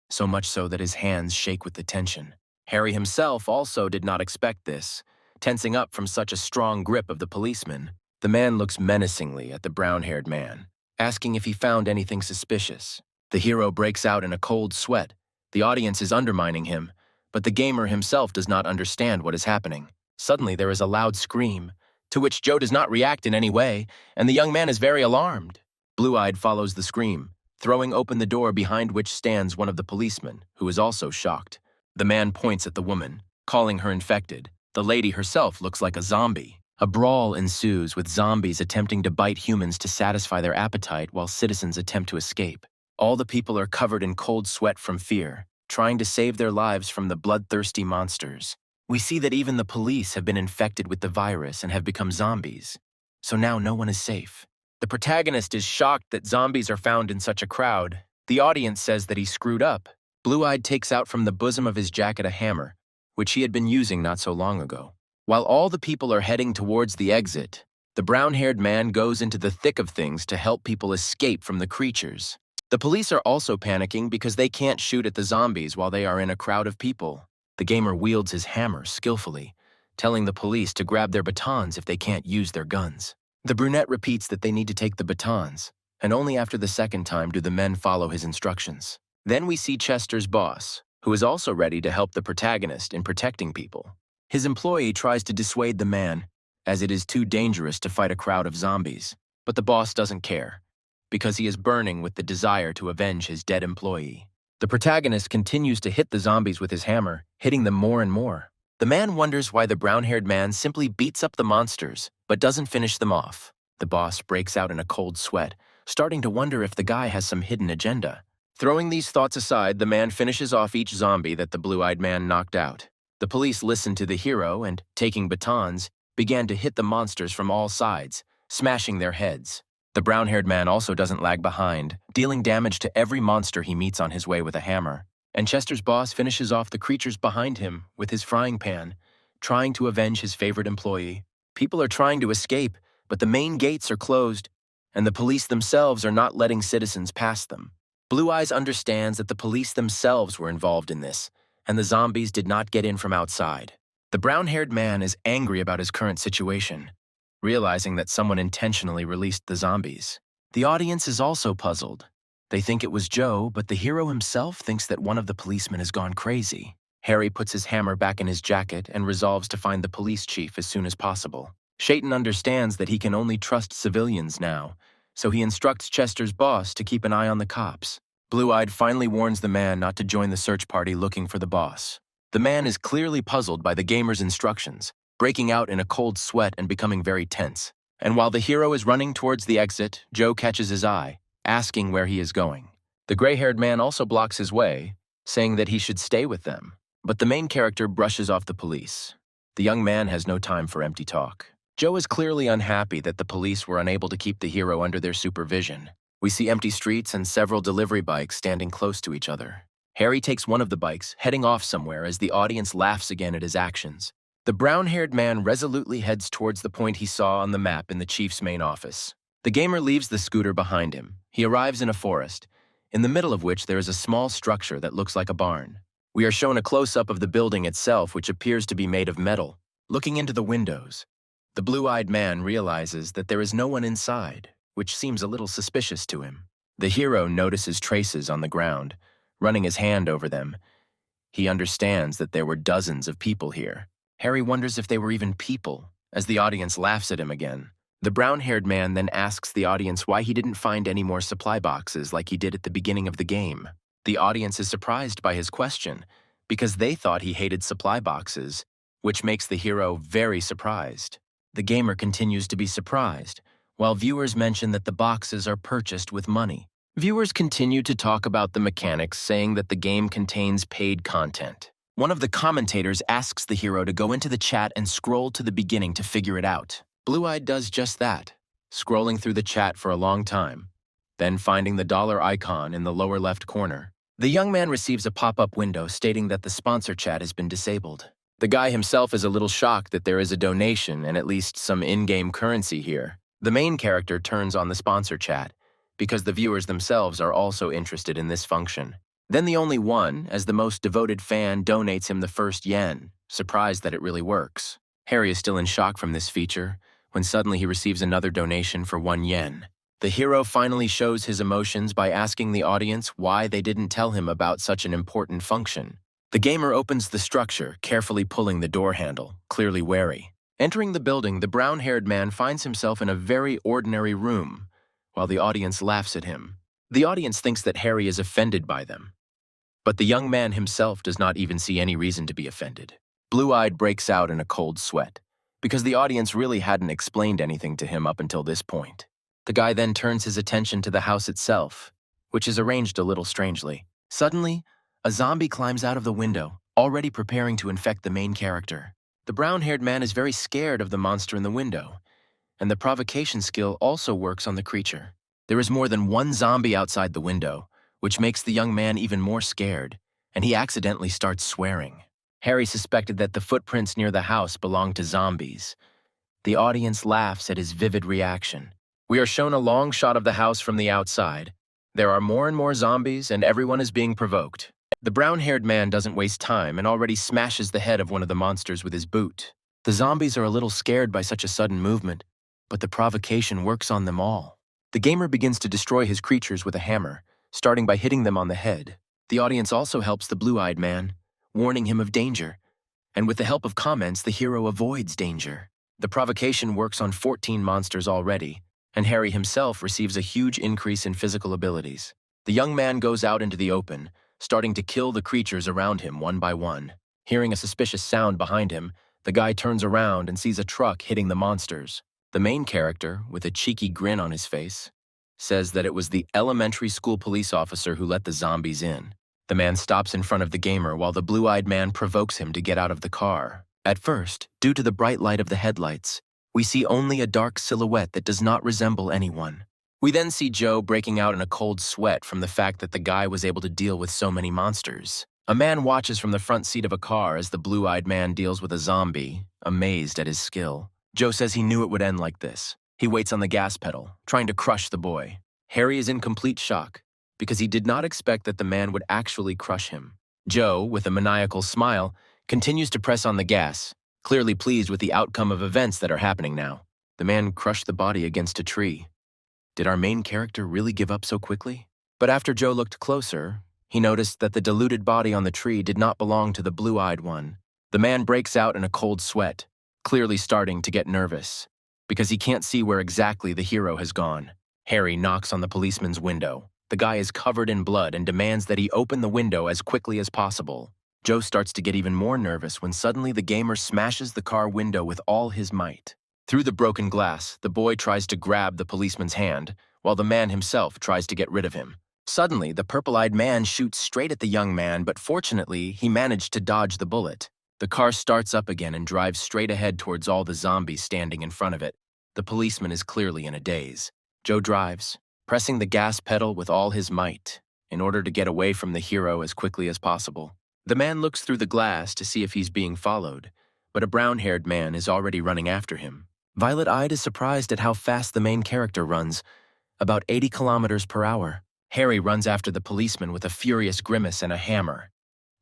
so much so that his hands shake with the tension. Harry himself also did not expect this, tensing up from such a strong grip of the policeman. The man looks menacingly at the brown-haired man, asking if he found anything suspicious. The hero breaks out in a cold sweat. The audience is undermining him, but the gamer himself does not understand what is happening. Suddenly, there is a loud scream, to which Joe does not react in any way, and the young man is very alarmed. Blue-Eyed follows the scream, throwing open the door behind which stands one of the policemen, who is also shocked. The man points at the woman, calling her infected. The lady herself looks like a zombie. A brawl ensues, with zombies attempting to bite humans to satisfy their appetite while citizens attempt to escape. All the people are covered in cold sweat from fear, trying to save their lives from the bloodthirsty monsters. We see that even the police have been infected with the virus and have become zombies, so now no one is safe. The protagonist is shocked that zombies are found in such a crowd. The audience says that he screwed up. Blue-Eyed takes out from the bosom of his jacket a hammer, which he had been using not so long ago. While all the people are heading towards the exit, the brown-haired man goes into the thick of things to help people escape from the creatures. The police are also panicking because they can't shoot at the zombies while they are in a crowd of people. The gamer wields his hammer skillfully, telling the police to grab their batons if they can't use their guns. The brunette repeats that they need to take the batons, and only after the second time do the men follow his instructions. Then we see Chester's boss, who is also ready to help the protagonist in protecting people. His employee tries to dissuade the man, as it is too dangerous to fight a crowd of zombies, but the boss doesn't care, because he is burning with the desire to avenge his dead employee. The protagonist continues to hit the zombies with his hammer, hitting them more and more. The man wonders why the brown-haired man simply beats up the monsters, but doesn't finish them off. The boss breaks out in a cold sweat, starting to wonder if the guy has some hidden agenda. Throwing these thoughts aside, the man finishes off each zombie that the blue-eyed man knocked out. The police listened to the hero and, taking batons, began to hit the monsters from all sides, smashing their heads. The brown-haired man also doesn't lag behind, dealing damage to every monster he meets on his way with a hammer. And Chester's boss finishes off the creatures behind him with his frying pan, trying to avenge his favorite employee. People are trying to escape, but the main gates are closed, and the police themselves are not letting citizens pass them. Blue Eyes understands that the police themselves were involved in this, and the zombies did not get in from outside. The brown-haired man is angry about his current situation, realizing that someone intentionally released the zombies. The audience is also puzzled. They think it was Joe, but the hero himself thinks that one of the policemen has gone crazy. Harry puts his hammer back in his jacket and resolves to find the police chief as soon as possible. Shayton understands that he can only trust civilians now, so he instructs Chester's boss to keep an eye on the cops. Blue-Eyed finally warns the man not to join the search party looking for the boss. The man is clearly puzzled by the gamer's instructions, breaking out in a cold sweat and becoming very tense. And while the hero is running towards the exit, Joe catches his eye, asking where he is going. The gray-haired man also blocks his way, saying that he should stay with them. But the main character brushes off the police. The young man has no time for empty talk. Joe is clearly unhappy that the police were unable to keep the hero under their supervision. We see empty streets and several delivery bikes standing close to each other. Harry takes one of the bikes, heading off somewhere as the audience laughs again at his actions. The brown-haired man resolutely heads towards the point he saw on the map in the chief's main office. The gamer leaves the scooter behind him. He arrives in a forest, in the middle of which there is a small structure that looks like a barn. We are shown a close-up of the building itself, which appears to be made of metal. Looking into the windows, the blue-eyed man realizes that there is no one inside, which seems a little suspicious to him. The hero notices traces on the ground, running his hand over them. He understands that there were dozens of people here. Harry wonders if they were even people, as the audience laughs at him again. The brown-haired man then asks the audience why he didn't find any more supply boxes like he did at the beginning of the game. The audience is surprised by his question, because they thought he hated supply boxes, which makes the hero very surprised. The gamer continues to be surprised, while viewers mention that the boxes are purchased with money. Viewers continue to talk about the mechanics, saying that the game contains paid content. One of the commentators asks the hero to go into the chat and scroll to the beginning to figure it out. Blue-Eyed does just that, scrolling through the chat for a long time, then finding the dollar icon in the lower left corner. The young man receives a pop-up window stating that the sponsor chat has been disabled. The guy himself is a little shocked that there is a donation and at least some in-game currency here. The main character turns on the sponsor chat, because the viewers themselves are also interested in this function. Then the only one, as the most devoted fan, donates him the first yen, surprised that it really works. Harry is still in shock from this feature, when suddenly he receives another donation for 1 yen. The hero finally shows his emotions by asking the audience why they didn't tell him about such an important function. The gamer opens the structure, carefully pulling the door handle, clearly wary. Entering the building, the brown-haired man finds himself in a very ordinary room, while the audience laughs at him. The audience thinks that Harry is offended by them, but the young man himself does not even see any reason to be offended. Blue-Eyed breaks out in a cold sweat, because the audience really hadn't explained anything to him up until this point. The guy then turns his attention to the house itself, which is arranged a little strangely. Suddenly, a zombie climbs out of the window, already preparing to infect the main character. The brown-haired man is very scared of the monster in the window, and the provocation skill also works on the creature. There is more than one zombie outside the window, which makes the young man even more scared, and he accidentally starts swearing. Harry suspected that the footprints near the house belonged to zombies. The audience laughs at his vivid reaction. We are shown a long shot of the house from the outside. There are more and more zombies, and everyone is being provoked. The brown-haired man doesn't waste time and already smashes the head of one of the monsters with his boot. The zombies are a little scared by such a sudden movement, but the provocation works on them all. The gamer begins to destroy his creatures with a hammer, starting by hitting them on the head. The audience also helps the blue-eyed man, warning him of danger, and with the help of comments, the hero avoids danger. The provocation works on 14 monsters already, and Harry himself receives a huge increase in physical abilities. The young man goes out into the open, starting to kill the creatures around him one by one. Hearing a suspicious sound behind him, the guy turns around and sees a truck hitting the monsters. The main character, with a cheeky grin on his face, says that it was the elementary school police officer who let the zombies in. The man stops in front of the gamer while the blue-eyed man provokes him to get out of the car. At first, due to the bright light of the headlights, we see only a dark silhouette that does not resemble anyone. We then see Joe breaking out in a cold sweat from the fact that the guy was able to deal with so many monsters. A man watches from the front seat of a car as the blue-eyed man deals with a zombie, amazed at his skill. Joe says he knew it would end like this. He waits on the gas pedal, trying to crush the boy. Harry is in complete shock, because he did not expect that the man would actually crush him. Joe, with a maniacal smile, continues to press on the gas, clearly pleased with the outcome of events that are happening now. The man crushed the body against a tree. Did our main character really give up so quickly? But after Joe looked closer, he noticed that the diluted body on the tree did not belong to the blue-eyed one. The man breaks out in a cold sweat, clearly starting to get nervous, because he can't see where exactly the hero has gone. Harry knocks on the policeman's window. The guy is covered in blood and demands that he open the window as quickly as possible. Joe starts to get even more nervous when suddenly the gamer smashes the car window with all his might. Through the broken glass, the boy tries to grab the policeman's hand, while the man himself tries to get rid of him. Suddenly, the purple-eyed man shoots straight at the young man, but fortunately, he managed to dodge the bullet. The car starts up again and drives straight ahead towards all the zombies standing in front of it. The policeman is clearly in a daze. Joe drives, pressing the gas pedal with all his might, in order to get away from the hero as quickly as possible. The man looks through the glass to see if he's being followed, but a brown-haired man is already running after him. Violet-eyed is surprised at how fast the main character runs, about 80 kilometers per hour. Harry runs after the policeman with a furious grimace and a hammer.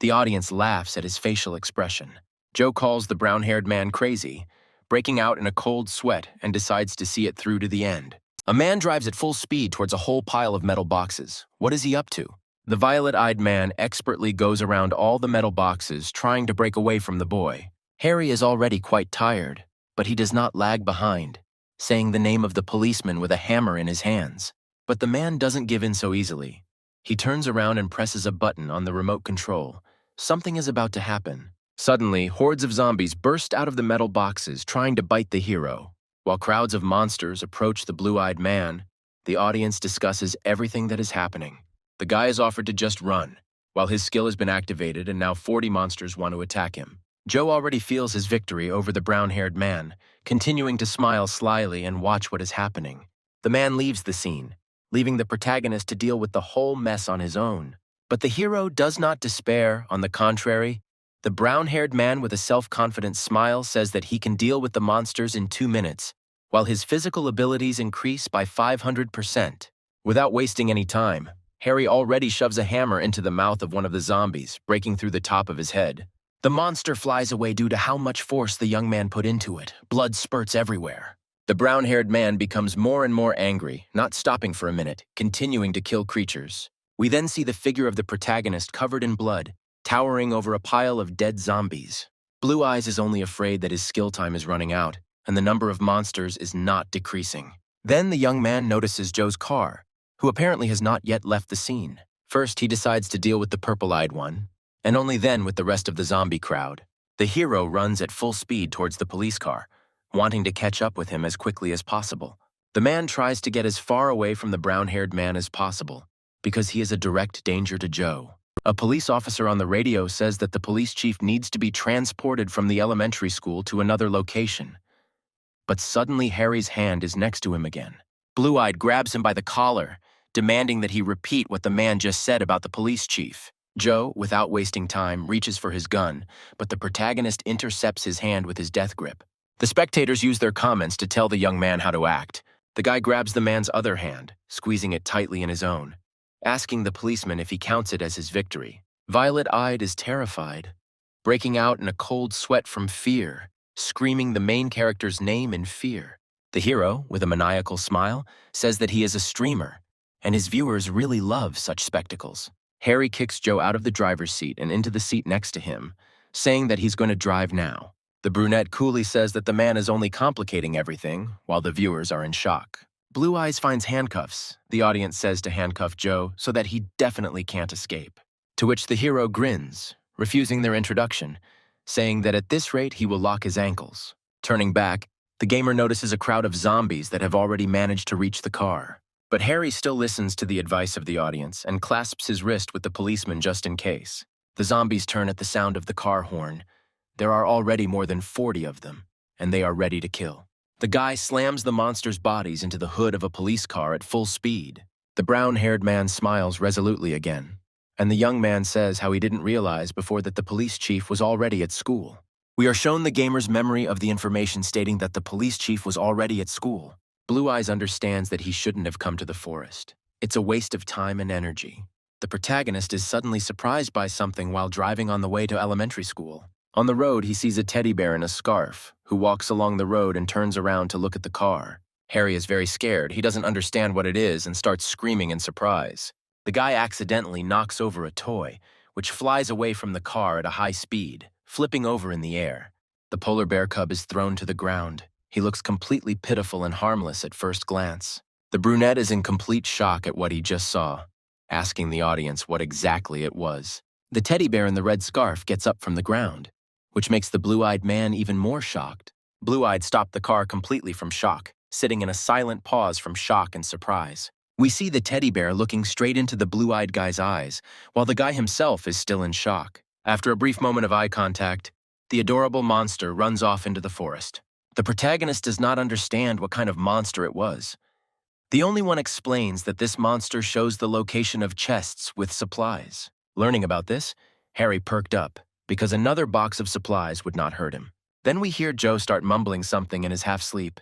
The audience laughs at his facial expression. Joe calls the brown-haired man crazy, breaking out in a cold sweat and decides to see it through to the end. A man drives at full speed towards a whole pile of metal boxes. What is he up to? The violet-eyed man expertly goes around all the metal boxes, trying to break away from the boy. Harry is already quite tired, but he does not lag behind, saying the name of the policeman with a hammer in his hands. But the man doesn't give in so easily. He turns around and presses a button on the remote control. Something is about to happen. Suddenly, hordes of zombies burst out of the metal boxes, trying to bite the hero. While crowds of monsters approach the blue-eyed man, the audience discusses everything that is happening. The guy is offered to just run, while his skill has been activated and now 40 monsters want to attack him. Joe already feels his victory over the brown-haired man, continuing to smile slyly and watch what is happening. The man leaves the scene, leaving the protagonist to deal with the whole mess on his own. But the hero does not despair. On the contrary, the brown-haired man with a self-confident smile says that he can deal with the monsters in 2 minutes, while his physical abilities increase by 500%. Without wasting any time, Harry already shoves a hammer into the mouth of one of the zombies, breaking through the top of his head. The monster flies away due to how much force the young man put into it. Blood spurts everywhere. The brown-haired man becomes more and more angry, not stopping for a minute, continuing to kill creatures. We then see the figure of the protagonist covered in blood, towering over a pile of dead zombies. Blue Eyes is only afraid that his skill time is running out, and the number of monsters is not decreasing. Then the young man notices Joe's car, who apparently has not yet left the scene. First, he decides to deal with the purple-eyed one, and only then with the rest of the zombie crowd. The hero runs at full speed towards the police car, wanting to catch up with him as quickly as possible. The man tries to get as far away from the brown-haired man as possible, because he is a direct danger to Joe. A police officer on the radio says that the police chief needs to be transported from the elementary school to another location. But suddenly Harry's hand is next to him again. Blue-eyed grabs him by the collar, demanding that he repeat what the man just said about the police chief. Joe, without wasting time, reaches for his gun, but the protagonist intercepts his hand with his death grip. The spectators use their comments to tell the young man how to act. The guy grabs the man's other hand, squeezing it tightly in his own, asking the policeman if he counts it as his victory. Violet-eyed is terrified, breaking out in a cold sweat from fear, screaming the main character's name in fear. The hero, with a maniacal smile, says that he is a streamer, and his viewers really love such spectacles. Harry kicks Joe out of the driver's seat and into the seat next to him, saying that he's going to drive now. The brunette coolly says that the man is only complicating everything, while the viewers are in shock. Blue Eyes finds handcuffs. The audience says to handcuff Joe so that he definitely can't escape. to which the hero grins, refusing their introduction, saying that at this rate he will lock his ankles. Turning back, the gamer notices a crowd of zombies that have already managed to reach the car. But Harry still listens to the advice of the audience and clasps his wrist with the policeman just in case. The zombies turn at the sound of the car horn. There are already more than 40 of them, and they are ready to kill. The guy slams the monsters' bodies into the hood of a police car at full speed. The brown-haired man smiles resolutely again, and the young man says how he didn't realize before that the police chief was already at school. We are shown the gamer's memory of the information stating that the police chief was already at school. Blue Eyes understands that he shouldn't have come to the forest. It's a waste of time and energy. The protagonist is suddenly surprised by something while driving on the way to elementary school. On the road, he sees a teddy bear in a scarf, who walks along the road and turns around to look at the car. Harry is very scared. He doesn't understand what it is and starts screaming in surprise. The guy accidentally knocks over a toy, which flies away from the car at a high speed, flipping over in the air. The polar bear cub is thrown to the ground. He looks completely pitiful and harmless at first glance. The brunette is in complete shock at what he just saw, asking the audience what exactly it was. The teddy bear in the red scarf gets up from the ground, which makes the blue-eyed man even more shocked. Blue-eyed stopped the car completely from shock, sitting in a silent pause from shock and surprise. We see the teddy bear looking straight into the blue-eyed guy's eyes, while the guy himself is still in shock. After a brief moment of eye contact, the adorable monster runs off into the forest. The protagonist does not understand what kind of monster it was. The only one explains that this monster shows the location of chests with supplies. Learning about this, Harry perked up, because another box of supplies would not hurt him. Then we hear Joe start mumbling something in his half-sleep.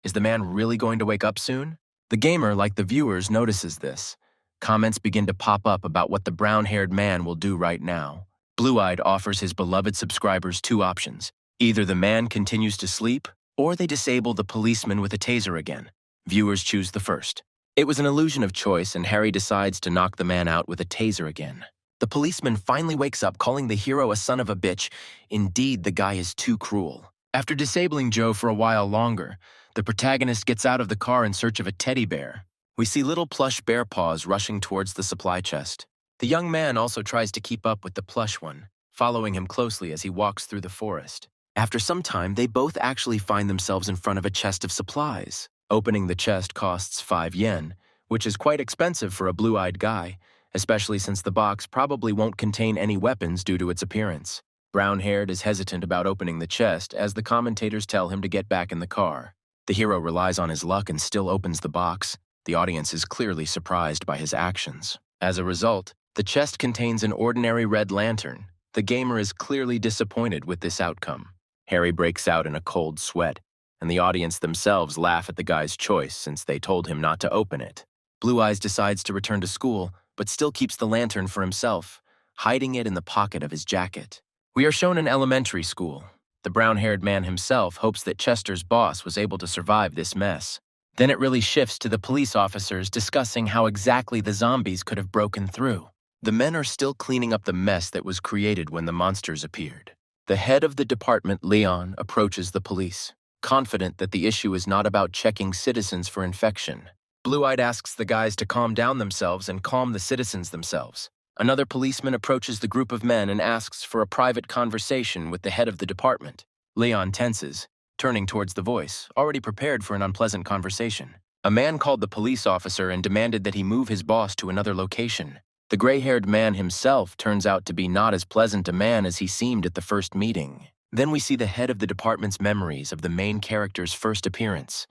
Is the man really going to wake up soon? The gamer, like the viewers, notices this. Comments begin to pop up about what the brown-haired man will do right now. Blue-Eyed offers his beloved subscribers two options. Either the man continues to sleep, or they disable the policeman with a taser again. Viewers choose the first. It was an illusion of choice, and Harry decides to knock the man out with a taser again. The policeman finally wakes up, calling the hero a son of a bitch. Indeed, the guy is too cruel. After disabling Joe for a while longer, the protagonist gets out of the car in search of a teddy bear. We see little plush bear paws rushing towards the supply chest. The young man also tries to keep up with the plush one, following him closely as he walks through the forest. After some time, they both actually find themselves in front of a chest of supplies. Opening the chest costs 5 yen, which is quite expensive for a blue-eyed guy, especially since the box probably won't contain any weapons due to its appearance. Brown-haired is hesitant about opening the chest as the commentators tell him to get back in the car. The hero relies on his luck and still opens the box. The audience is clearly surprised by his actions. As a result, the chest contains an ordinary red lantern. The gamer is clearly disappointed with this outcome. Harry breaks out in a cold sweat, and the audience themselves laugh at the guy's choice since they told him not to open it. Blue Eyes decides to return to school, but still keeps the lantern for himself, hiding it in the pocket of his jacket. We are shown in elementary school. The brown-haired man himself hopes that Chester's boss was able to survive this mess. Then it really shifts to the police officers discussing how exactly the zombies could have broken through. The men are still cleaning up the mess that was created when the monsters appeared. The head of the department, Leon, approaches the police, confident that the issue is not about checking citizens for infection. Blue-Eyed asks the guys to calm down themselves and calm the citizens themselves. Another policeman approaches the group of men and asks for a private conversation with the head of the department. Leon tenses, turning towards the voice, already prepared for an unpleasant conversation. A man called the police officer and demanded that he move his boss to another location. The gray-haired man himself turns out to be not as pleasant a man as he seemed at the first meeting. Then we see the head of the department's memories of the main character's first appearance.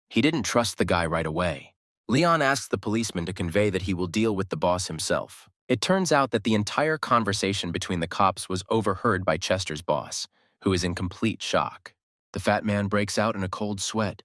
He didn't trust the guy right away. Leon asks the policeman to convey that he will deal with the boss himself. It turns out that the entire conversation between the cops was overheard by Chester's boss, who is in complete shock. The fat man breaks out in a cold sweat.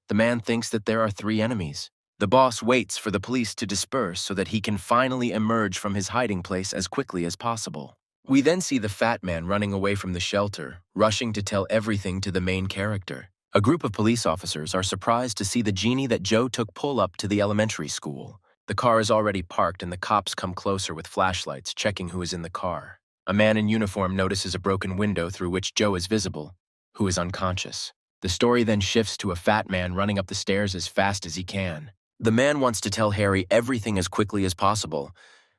The man thinks that there are 3 enemies. The boss waits for the police to disperse so that he can finally emerge from his hiding place as quickly as possible. We then see the fat man running away from the shelter, rushing to tell everything to the main character. A group of police officers are surprised to see the genie that Joe took pull up to the elementary school. The car is already parked and the cops come closer with flashlights, checking who is in the car. A man in uniform notices a broken window through which Joe is visible, who is unconscious. The story then shifts to a fat man running up the stairs as fast as he can. The man wants to tell Harry everything as quickly as possible,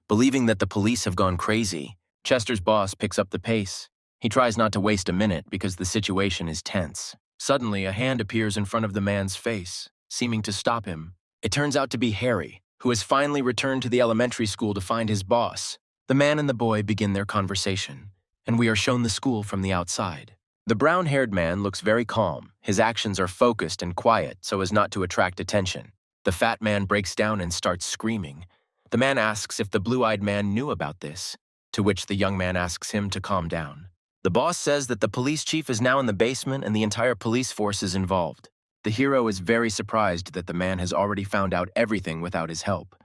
Believing that the police have gone crazy, Chester's boss picks up the pace. He tries not to waste a minute because the situation is tense. Suddenly, a hand appears in front of the man's face, seeming to stop him. It turns out to be Harry, who has finally returned to the elementary school to find his boss. The man and the boy begin their conversation, and we are shown the school from the outside. The brown-haired man looks very calm. His actions are focused and quiet so as not to attract attention. The fat man breaks down and starts screaming. The man asks if the blue-eyed man knew about this, to which the young man asks him to calm down. The boss says that the police chief is now in the basement and the entire police force is involved. The hero is very surprised that the man has already found out everything without his help.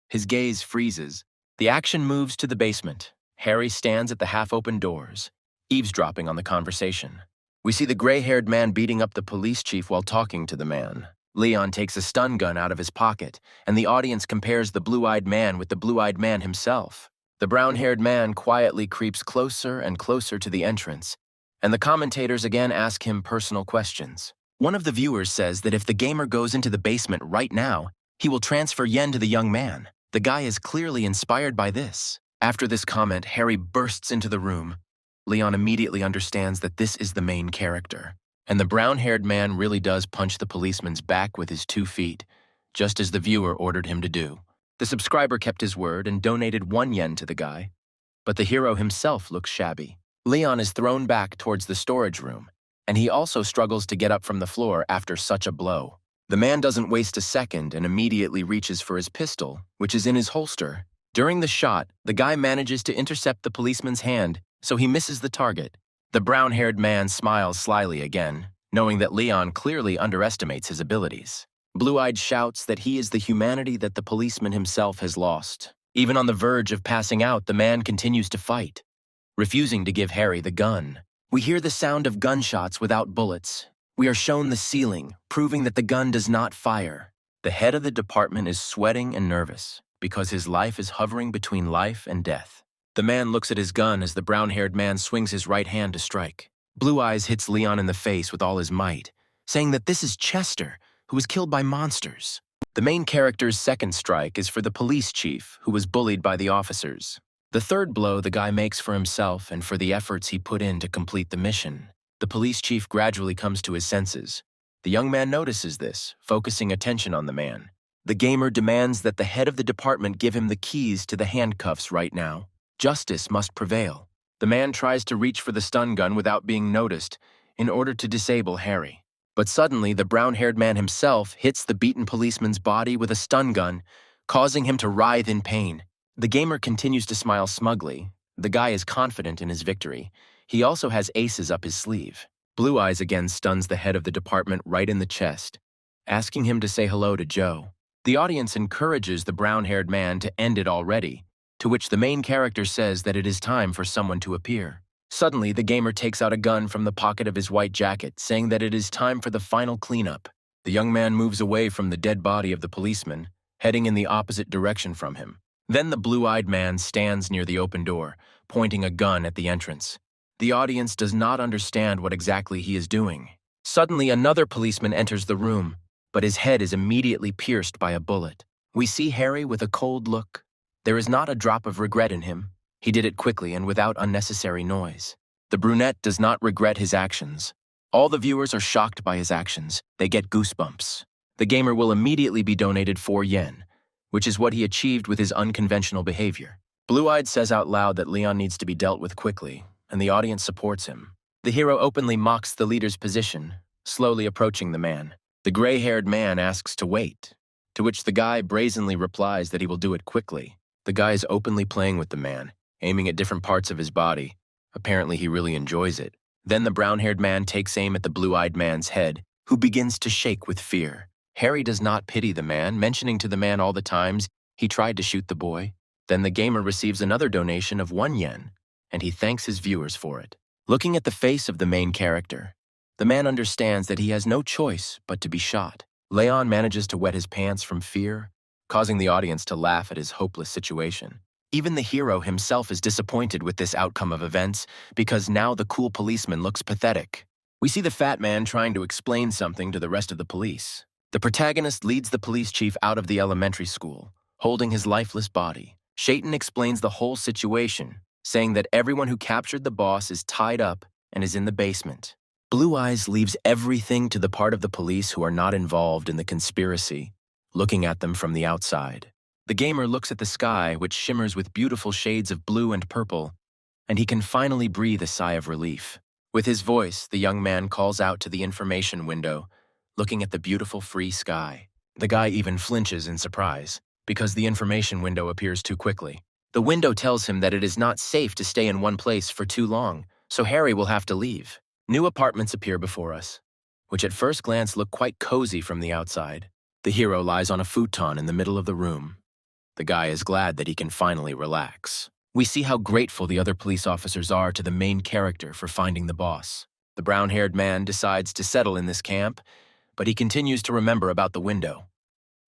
His gaze freezes. The action moves to the basement. Harry stands at the half-open doors, eavesdropping on the conversation. We see the gray-haired man beating up the police chief while talking to the man. Leon takes a stun gun out of his pocket, and the audience compares the blue-eyed man with the blue-eyed man himself. The brown-haired man quietly creeps closer and closer to the entrance, and the commentators again ask him personal questions. One of the viewers says that if the gamer goes into the basement right now, he will transfer yen to the young man. The guy is clearly inspired by this. After this comment, Harry bursts into the room. Leon immediately understands that this is the main character, and the brown-haired man really does punch the policeman's back with his 2 feet, just as the viewer ordered him to do. The subscriber kept his word and donated 1 yen to the guy, but the hero himself looks shabby. Leon is thrown back towards the storage room, and he also struggles to get up from the floor after such a blow. The man doesn't waste a second and immediately reaches for his pistol, which is in his holster. During the shot, the guy manages to intercept the policeman's hand, so he misses the target. The brown-haired man smiles slyly again, knowing that Leon clearly underestimates his abilities. Blue-Eyed shouts that he is the humanity that the policeman himself has lost. Even on the verge of passing out, the man continues to fight, refusing to give Harry the gun. We hear the sound of gunshots without bullets. We are shown the ceiling, proving that the gun does not fire. The head of the department is sweating and nervous, because his life is hovering between life and death. The man looks at his gun as the brown-haired man swings his right hand to strike. Blue Eyes hits Leon in the face with all his might, saying that this is Chester, who was killed by monsters. The main character's second strike is for the police chief, who was bullied by the officers. The third blow the guy makes for himself and for the efforts he put in to complete the mission. The police chief gradually comes to his senses. The young man notices this, focusing attention on the man. The gamer demands that the head of the department give him the keys to the handcuffs right now. Justice must prevail. The man tries to reach for the stun gun without being noticed in order to disable Harry. But suddenly, the brown-haired man himself hits the beaten policeman's body with a stun gun, causing him to writhe in pain. The gamer continues to smile smugly. The guy is confident in his victory. He also has aces up his sleeve. Blue Eyes again stuns the head of the department right in the chest, asking him to say hello to Joe. The audience encourages the brown-haired man to end it already, to which the main character says that it is time for someone to appear. Suddenly, the gamer takes out a gun from the pocket of his white jacket, saying that it is time for the final cleanup. The young man moves away from the dead body of the policeman, heading in the opposite direction from him. Then the blue-eyed man stands near the open door, pointing a gun at the entrance. The audience does not understand what exactly he is doing. Suddenly, another policeman enters the room, but his head is immediately pierced by a bullet. We see Harry with a cold look. There is not a drop of regret in him. He did it quickly and without unnecessary noise. The brunette does not regret his actions. All the viewers are shocked by his actions. They get goosebumps. The gamer will immediately be donated 4 yen, which is what he achieved with his unconventional behavior. Blue-Eyed says out loud that Leon needs to be dealt with quickly, and the audience supports him. The hero openly mocks the leader's position, slowly approaching the man. The gray-haired man asks to wait, to which the guy brazenly replies that he will do it quickly. The guy is openly playing with the man, aiming at different parts of his body. Apparently, he really enjoys it. Then the brown-haired man takes aim at the blue-eyed man's head, who begins to shake with fear. Harry does not pity the man, mentioning to the man all the times he tried to shoot the boy. Then the gamer receives another donation of 1 yen, and he thanks his viewers for it. Looking at the face of the main character, the man understands that he has no choice but to be shot. Leon manages to wet his pants from fear, causing the audience to laugh at his hopeless situation. Even the hero himself is disappointed with this outcome of events because now the cool policeman looks pathetic. We see the fat man trying to explain something to the rest of the police. The protagonist leads the police chief out of the elementary school, holding his lifeless body. Shaitan explains the whole situation, saying that everyone who captured the boss is tied up and is in the basement. Blue Eyes leaves everything to the part of the police who are not involved in the conspiracy, looking at them from the outside. The gamer looks at the sky, which shimmers with beautiful shades of blue and purple, and he can finally breathe a sigh of relief. With his voice, the young man calls out to the information window, looking at the beautiful free sky. The guy even flinches in surprise, because the information window appears too quickly. The window tells him that it is not safe to stay in one place for too long, so Harry will have to leave. New apartments appear before us, which at first glance look quite cozy from the outside. The hero lies on a futon in the middle of the room. The guy is glad that he can finally relax. We see how grateful the other police officers are to the main character for finding the boss. The brown-haired man decides to settle in this camp, but he continues to remember about the window.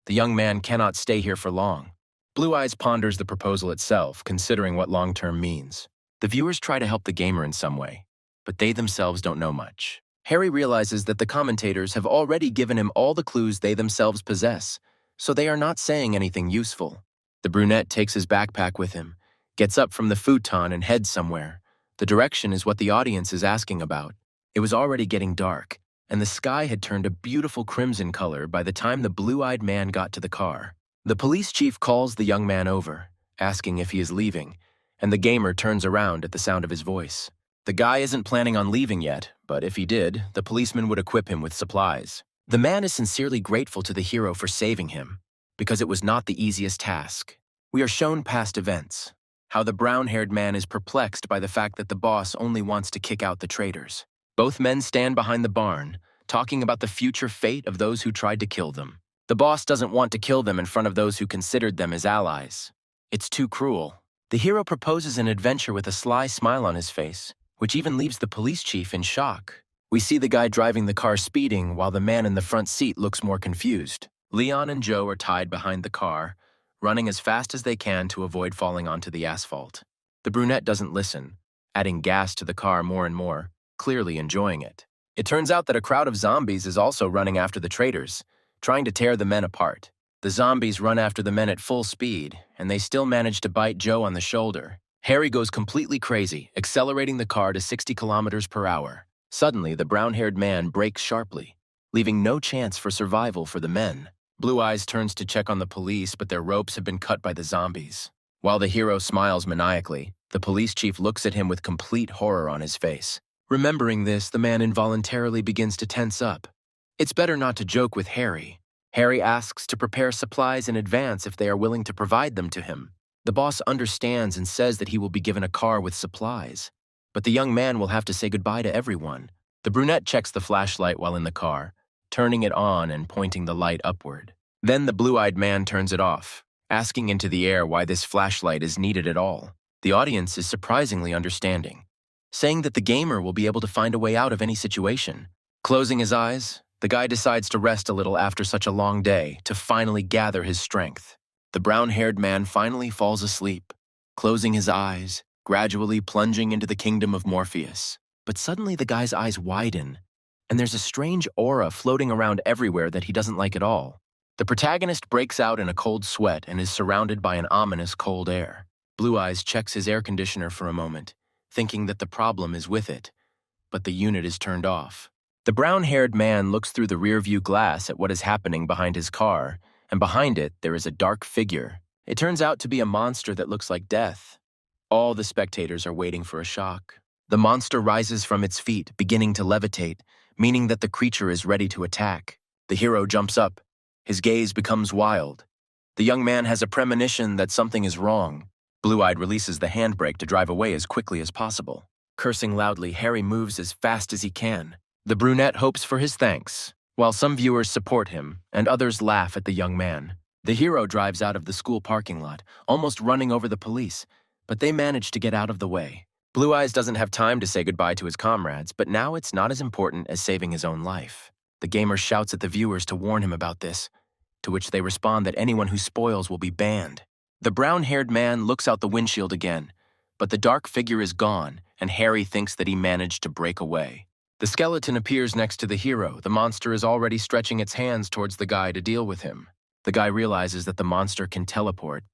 The young man cannot stay here for long. Blue Eyes ponders the proposal itself, considering what long-term means. The viewers try to help the gamer in some way, but they themselves don't know much. Harry realizes that the commentators have already given him all the clues they themselves possess, so they are not saying anything useful. The brunette takes his backpack with him, gets up from the futon and heads somewhere. The direction is what the audience is asking about. It was already getting dark, and the sky had turned a beautiful crimson color by the time the blue-eyed man got to the car. The police chief calls the young man over, asking if he is leaving, and the gamer turns around at the sound of his voice. The guy isn't planning on leaving yet, but if he did, the policeman would equip him with supplies. The man is sincerely grateful to the hero for saving him, because it was not the easiest task. We are shown past events, how the brown-haired man is perplexed by the fact that the boss only wants to kick out the traitors. Both men stand behind the barn, talking about the future fate of those who tried to kill them. The boss doesn't want to kill them in front of those who considered them his allies. It's too cruel. The hero proposes an adventure with a sly smile on his face, which even leaves the police chief in shock. We see the guy driving the car speeding while the man in the front seat looks more confused. Leon and Joe are tied behind the car, running as fast as they can to avoid falling onto the asphalt. The brunette doesn't listen, adding gas to the car more and more, clearly enjoying it. It turns out that a crowd of zombies is also running after the traitors, trying to tear the men apart. The zombies run after the men at full speed, and they still manage to bite Joe on the shoulder. Harry goes completely crazy, accelerating the car to 60 kilometers per hour. Suddenly, the brown-haired man brakes sharply, leaving no chance for survival for the men. Blue Eyes turns to check on the police, but their ropes have been cut by the zombies. While the hero smiles maniacally, the police chief looks at him with complete horror on his face. Remembering this, the man involuntarily begins to tense up. It's better not to joke with Harry. Harry asks to prepare supplies in advance if they are willing to provide them to him. The boss understands and says that he will be given a car with supplies, but the young man will have to say goodbye to everyone. The brunette checks the flashlight while in the car, turning it on and pointing the light upward. Then the blue-eyed man turns it off, asking into the air why this flashlight is needed at all. The audience is surprisingly understanding, saying that the gamer will be able to find a way out of any situation. Closing his eyes, the guy decides to rest a little after such a long day to finally gather his strength. The brown-haired man finally falls asleep, closing his eyes, gradually plunging into the kingdom of Morpheus. But suddenly the guy's eyes widen, and there's a strange aura floating around everywhere that he doesn't like at all. The protagonist breaks out in a cold sweat and is surrounded by an ominous cold air. Blue Eyes checks his air conditioner for a moment, thinking that the problem is with it, but the unit is turned off. The brown-haired man looks through the rearview glass at what is happening behind his car, and behind it there is a dark figure. It turns out to be a monster that looks like death. All the spectators are waiting for a shock. The monster rises from its feet, beginning to levitate, meaning that the creature is ready to attack. The hero jumps up. His gaze becomes wild. The young man has a premonition that something is wrong. Blue-Eyed releases the handbrake to drive away as quickly as possible. Cursing loudly, Harry moves as fast as he can. The brunette hopes for his thanks, while some viewers support him and others laugh at the young man. The hero drives out of the school parking lot, almost running over the police, but they manage to get out of the way. Blue Eyes doesn't have time to say goodbye to his comrades, but now it's not as important as saving his own life. The gamer shouts at the viewers to warn him about this, to which they respond that anyone who spoils will be banned. The brown-haired man looks out the windshield again, but the dark figure is gone, and Harry thinks that he managed to break away. The skeleton appears next to the hero. The monster is already stretching its hands towards the guy to deal with him. The guy realizes that the monster can teleport,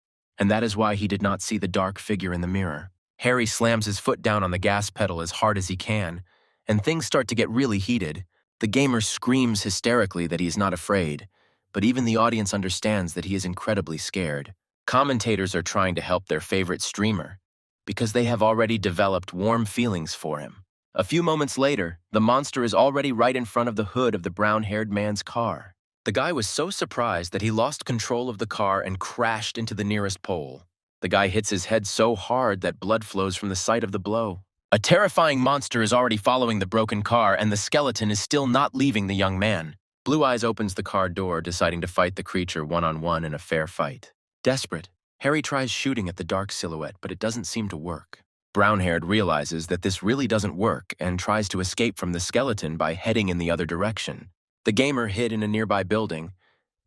and that is why he did not see the dark figure in the mirror. Harry slams his foot down on the gas pedal as hard as he can, and things start to get really heated. The gamer screams hysterically that he is not afraid, but even the audience understands that he is incredibly scared. Commentators are trying to help their favorite streamer, because they have already developed warm feelings for him. A few moments later, the monster is already right in front of the hood of the brown-haired man's car. The guy was so surprised that he lost control of the car and crashed into the nearest pole. The guy hits his head so hard that blood flows from the site of the blow. A terrifying monster is already following the broken car, and the skeleton is still not leaving the young man. Blue Eyes opens the car door, deciding to fight the creature one-on-one in a fair fight. Desperate, Harry tries shooting at the dark silhouette, but it doesn't seem to work. Brown-haired realizes that this really doesn't work and tries to escape from the skeleton by heading in the other direction. The gamer hid in a nearby building.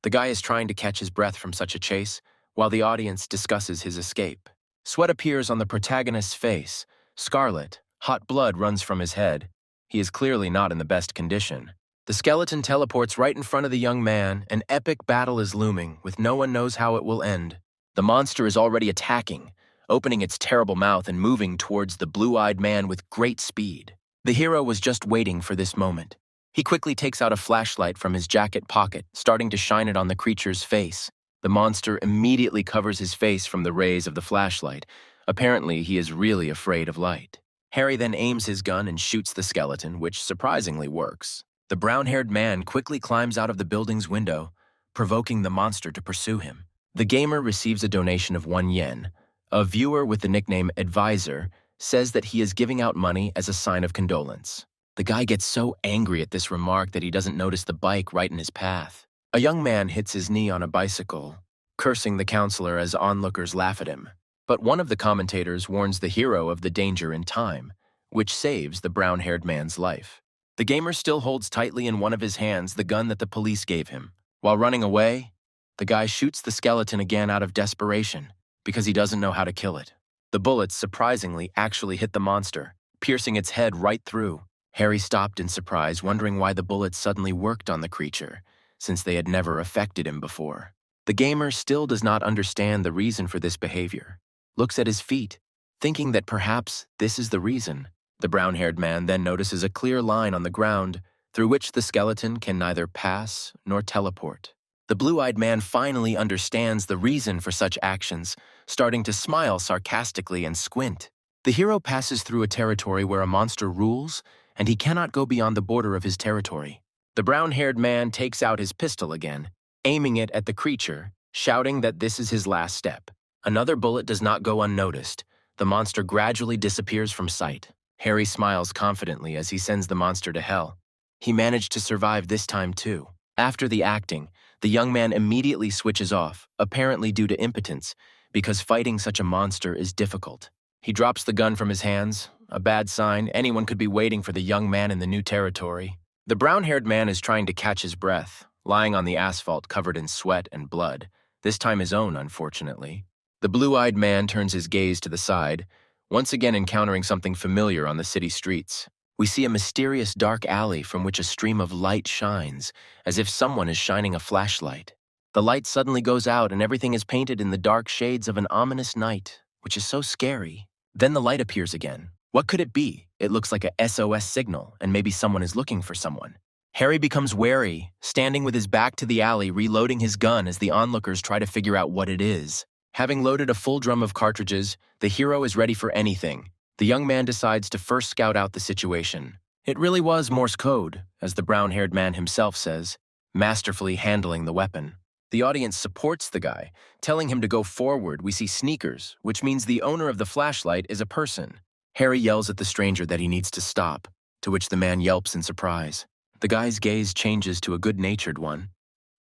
The guy is trying to catch his breath from such a chase, while the audience discusses his escape. Sweat appears on the protagonist's face. Scarlet, hot blood runs from his head. He is clearly not in the best condition. The skeleton teleports right in front of the young man. An epic battle is looming, with no one knows how it will end. The monster is already attacking, opening its terrible mouth and moving towards the blue-eyed man with great speed. The hero was just waiting for this moment. He quickly takes out a flashlight from his jacket pocket, starting to shine it on the creature's face. The monster immediately covers his face from the rays of the flashlight. Apparently, he is really afraid of light. Harry then aims his gun and shoots the skeleton, which surprisingly works. The brown-haired man quickly climbs out of the building's window, provoking the monster to pursue him. The gamer receives a donation of 1 yen. A viewer with the nickname Advisor says that he is giving out money as a sign of condolence. The guy gets so angry at this remark that he doesn't notice the bike right in his path. A young man hits his knee on a bicycle, cursing the counselor as onlookers laugh at him. But one of the commentators warns the hero of the danger in time, which saves the brown-haired man's life. The gamer still holds tightly in one of his hands the gun that the police gave him. While running away, the guy shoots the skeleton again out of desperation, because he doesn't know how to kill it. The bullets, surprisingly, actually hit the monster, piercing its head right through. Harry stopped in surprise, wondering why the bullets suddenly worked on the creature, since they had never affected him before. The gamer still does not understand the reason for this behavior. Looks at his feet, thinking that perhaps this is the reason. The brown-haired man then notices a clear line on the ground through which the skeleton can neither pass nor teleport. The blue-eyed man finally understands the reason for such actions, starting to smile sarcastically and squint. The hero passes through a territory where a monster rules, and he cannot go beyond the border of his territory. The brown-haired man takes out his pistol again, aiming it at the creature, shouting that this is his last step. Another bullet does not go unnoticed. The monster gradually disappears from sight. Harry smiles confidently as he sends the monster to hell. He managed to survive this time too. After the acting, the young man immediately switches off, apparently due to impotence, because fighting such a monster is difficult. He drops the gun from his hands, a bad sign. Anyone could be waiting for the young man in the new territory. The brown-haired man is trying to catch his breath, lying on the asphalt covered in sweat and blood, this time his own, unfortunately. The blue-eyed man turns his gaze to the side, once again encountering something familiar on the city streets. We see a mysterious dark alley from which a stream of light shines, as if someone is shining a flashlight. The light suddenly goes out and everything is painted in the dark shades of an ominous night, which is so scary. Then the light appears again. What could it be? It looks like a SOS signal, and maybe someone is looking for someone. Harry becomes wary, standing with his back to the alley, reloading his gun as the onlookers try to figure out what it is. Having loaded a full drum of cartridges, the hero is ready for anything. The young man decides to first scout out the situation. It really was Morse code, as the brown-haired man himself says, masterfully handling the weapon. The audience supports the guy, telling him to go forward. We see sneakers, which means the owner of the flashlight is a person. Harry yells at the stranger that he needs to stop, to which the man yelps in surprise. The guy's gaze changes to a good-natured one.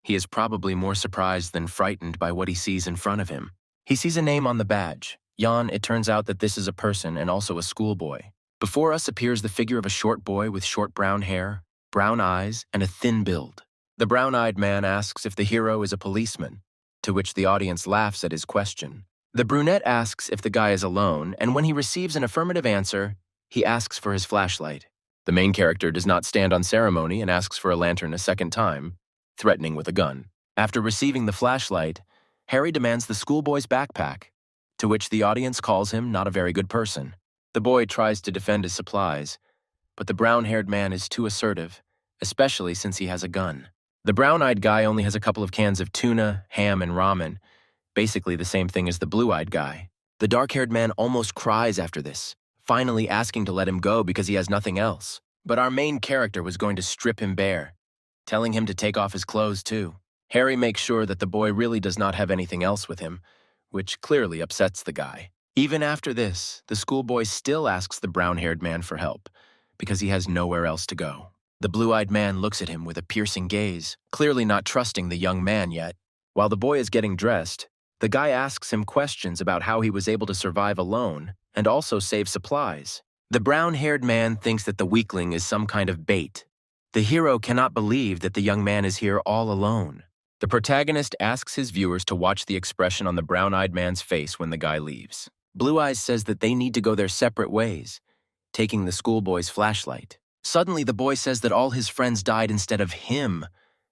He is probably more surprised than frightened by what he sees in front of him. He sees a name on the badge. Jan. It turns out that this is a person and also a schoolboy. Before us appears the figure of a short boy with short brown hair, brown eyes, and a thin build. The brown-eyed man asks if the hero is a policeman, to which the audience laughs at his question. The brunette asks if the guy is alone, and when he receives an affirmative answer, he asks for his flashlight. The main character does not stand on ceremony and asks for a lantern a second time, threatening with a gun. After receiving the flashlight, Harry demands the schoolboy's backpack, to which the audience calls him not a very good person. The boy tries to defend his supplies, but the brown-haired man is too assertive, especially since he has a gun. The brown-eyed guy only has a couple of cans of tuna, ham, and ramen, basically the same thing as the blue-eyed guy. The dark-haired man almost cries after this, finally asking to let him go because he has nothing else. But our main character was going to strip him bare, telling him to take off his clothes too. Harry makes sure that the boy really does not have anything else with him, which clearly upsets the guy. Even after this, the schoolboy still asks the brown-haired man for help, because he has nowhere else to go. The blue-eyed man looks at him with a piercing gaze, clearly not trusting the young man yet. While the boy is getting dressed, the guy asks him questions about how he was able to survive alone and also save supplies. The brown-haired man thinks that the weakling is some kind of bait. The hero cannot believe that the young man is here all alone. The protagonist asks his viewers to watch the expression on the brown-eyed man's face when the guy leaves. Blue Eyes says that they need to go their separate ways, taking the schoolboy's flashlight. Suddenly, the boy says that all his friends died instead of him.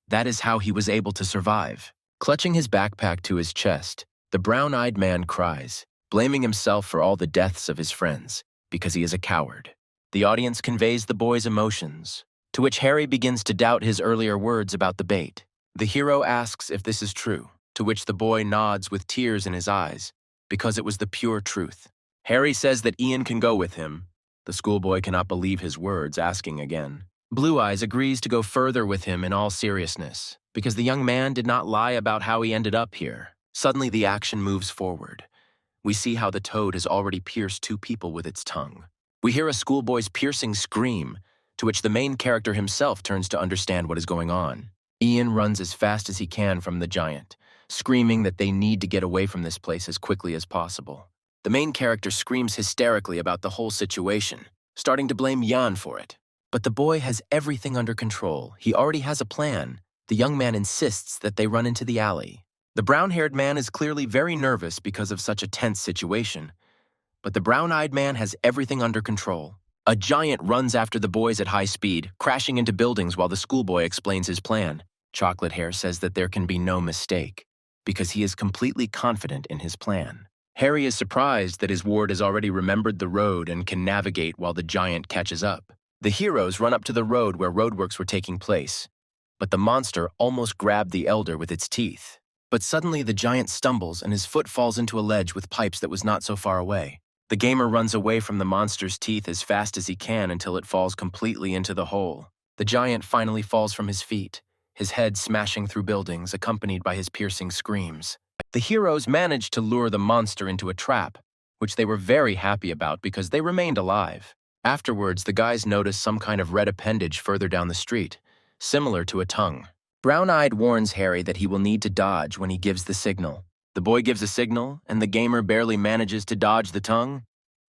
That is how he was able to survive. Clutching his backpack to his chest, the brown-eyed man cries, blaming himself for all the deaths of his friends, because he is a coward. The audience conveys the boy's emotions, to which Harry begins to doubt his earlier words about the bait. The hero asks if this is true, to which the boy nods with tears in his eyes, because it was the pure truth. Harry says that Ian can go with him. The schoolboy cannot believe his words, asking again. Blue Eyes agrees to go further with him in all seriousness, because the young man did not lie about how he ended up here. Suddenly, the action moves forward. We see how the toad has already pierced 2 people with its tongue. We hear a schoolboy's piercing scream, to which the main character himself turns to understand what is going on. Ian runs as fast as he can from the giant, screaming that they need to get away from this place as quickly as possible. The main character screams hysterically about the whole situation, starting to blame Jan for it. But the boy has everything under control. He already has a plan. The young man insists that they run into the alley. The brown-haired man is clearly very nervous because of such a tense situation, but the brown-eyed man has everything under control. A giant runs after the boys at high speed, crashing into buildings while the schoolboy explains his plan. Chocolate Hair says that there can be no mistake, because he is completely confident in his plan. Harry is surprised that his ward has already remembered the road and can navigate while the giant catches up. The heroes run up to the road where roadworks were taking place, but the monster almost grabbed the elder with its teeth. But suddenly the giant stumbles and his foot falls into a ledge with pipes that was not so far away. The gamer runs away from the monster's teeth as fast as he can until it falls completely into the hole. The giant finally falls from his feet, his head smashing through buildings, accompanied by his piercing screams. The heroes managed to lure the monster into a trap, which they were very happy about because they remained alive. Afterwards, the guys notice some kind of red appendage further down the street, similar to a tongue. Brown-Eyed warns Harry that he will need to dodge when he gives the signal. The boy gives a signal, and the gamer barely manages to dodge the tongue.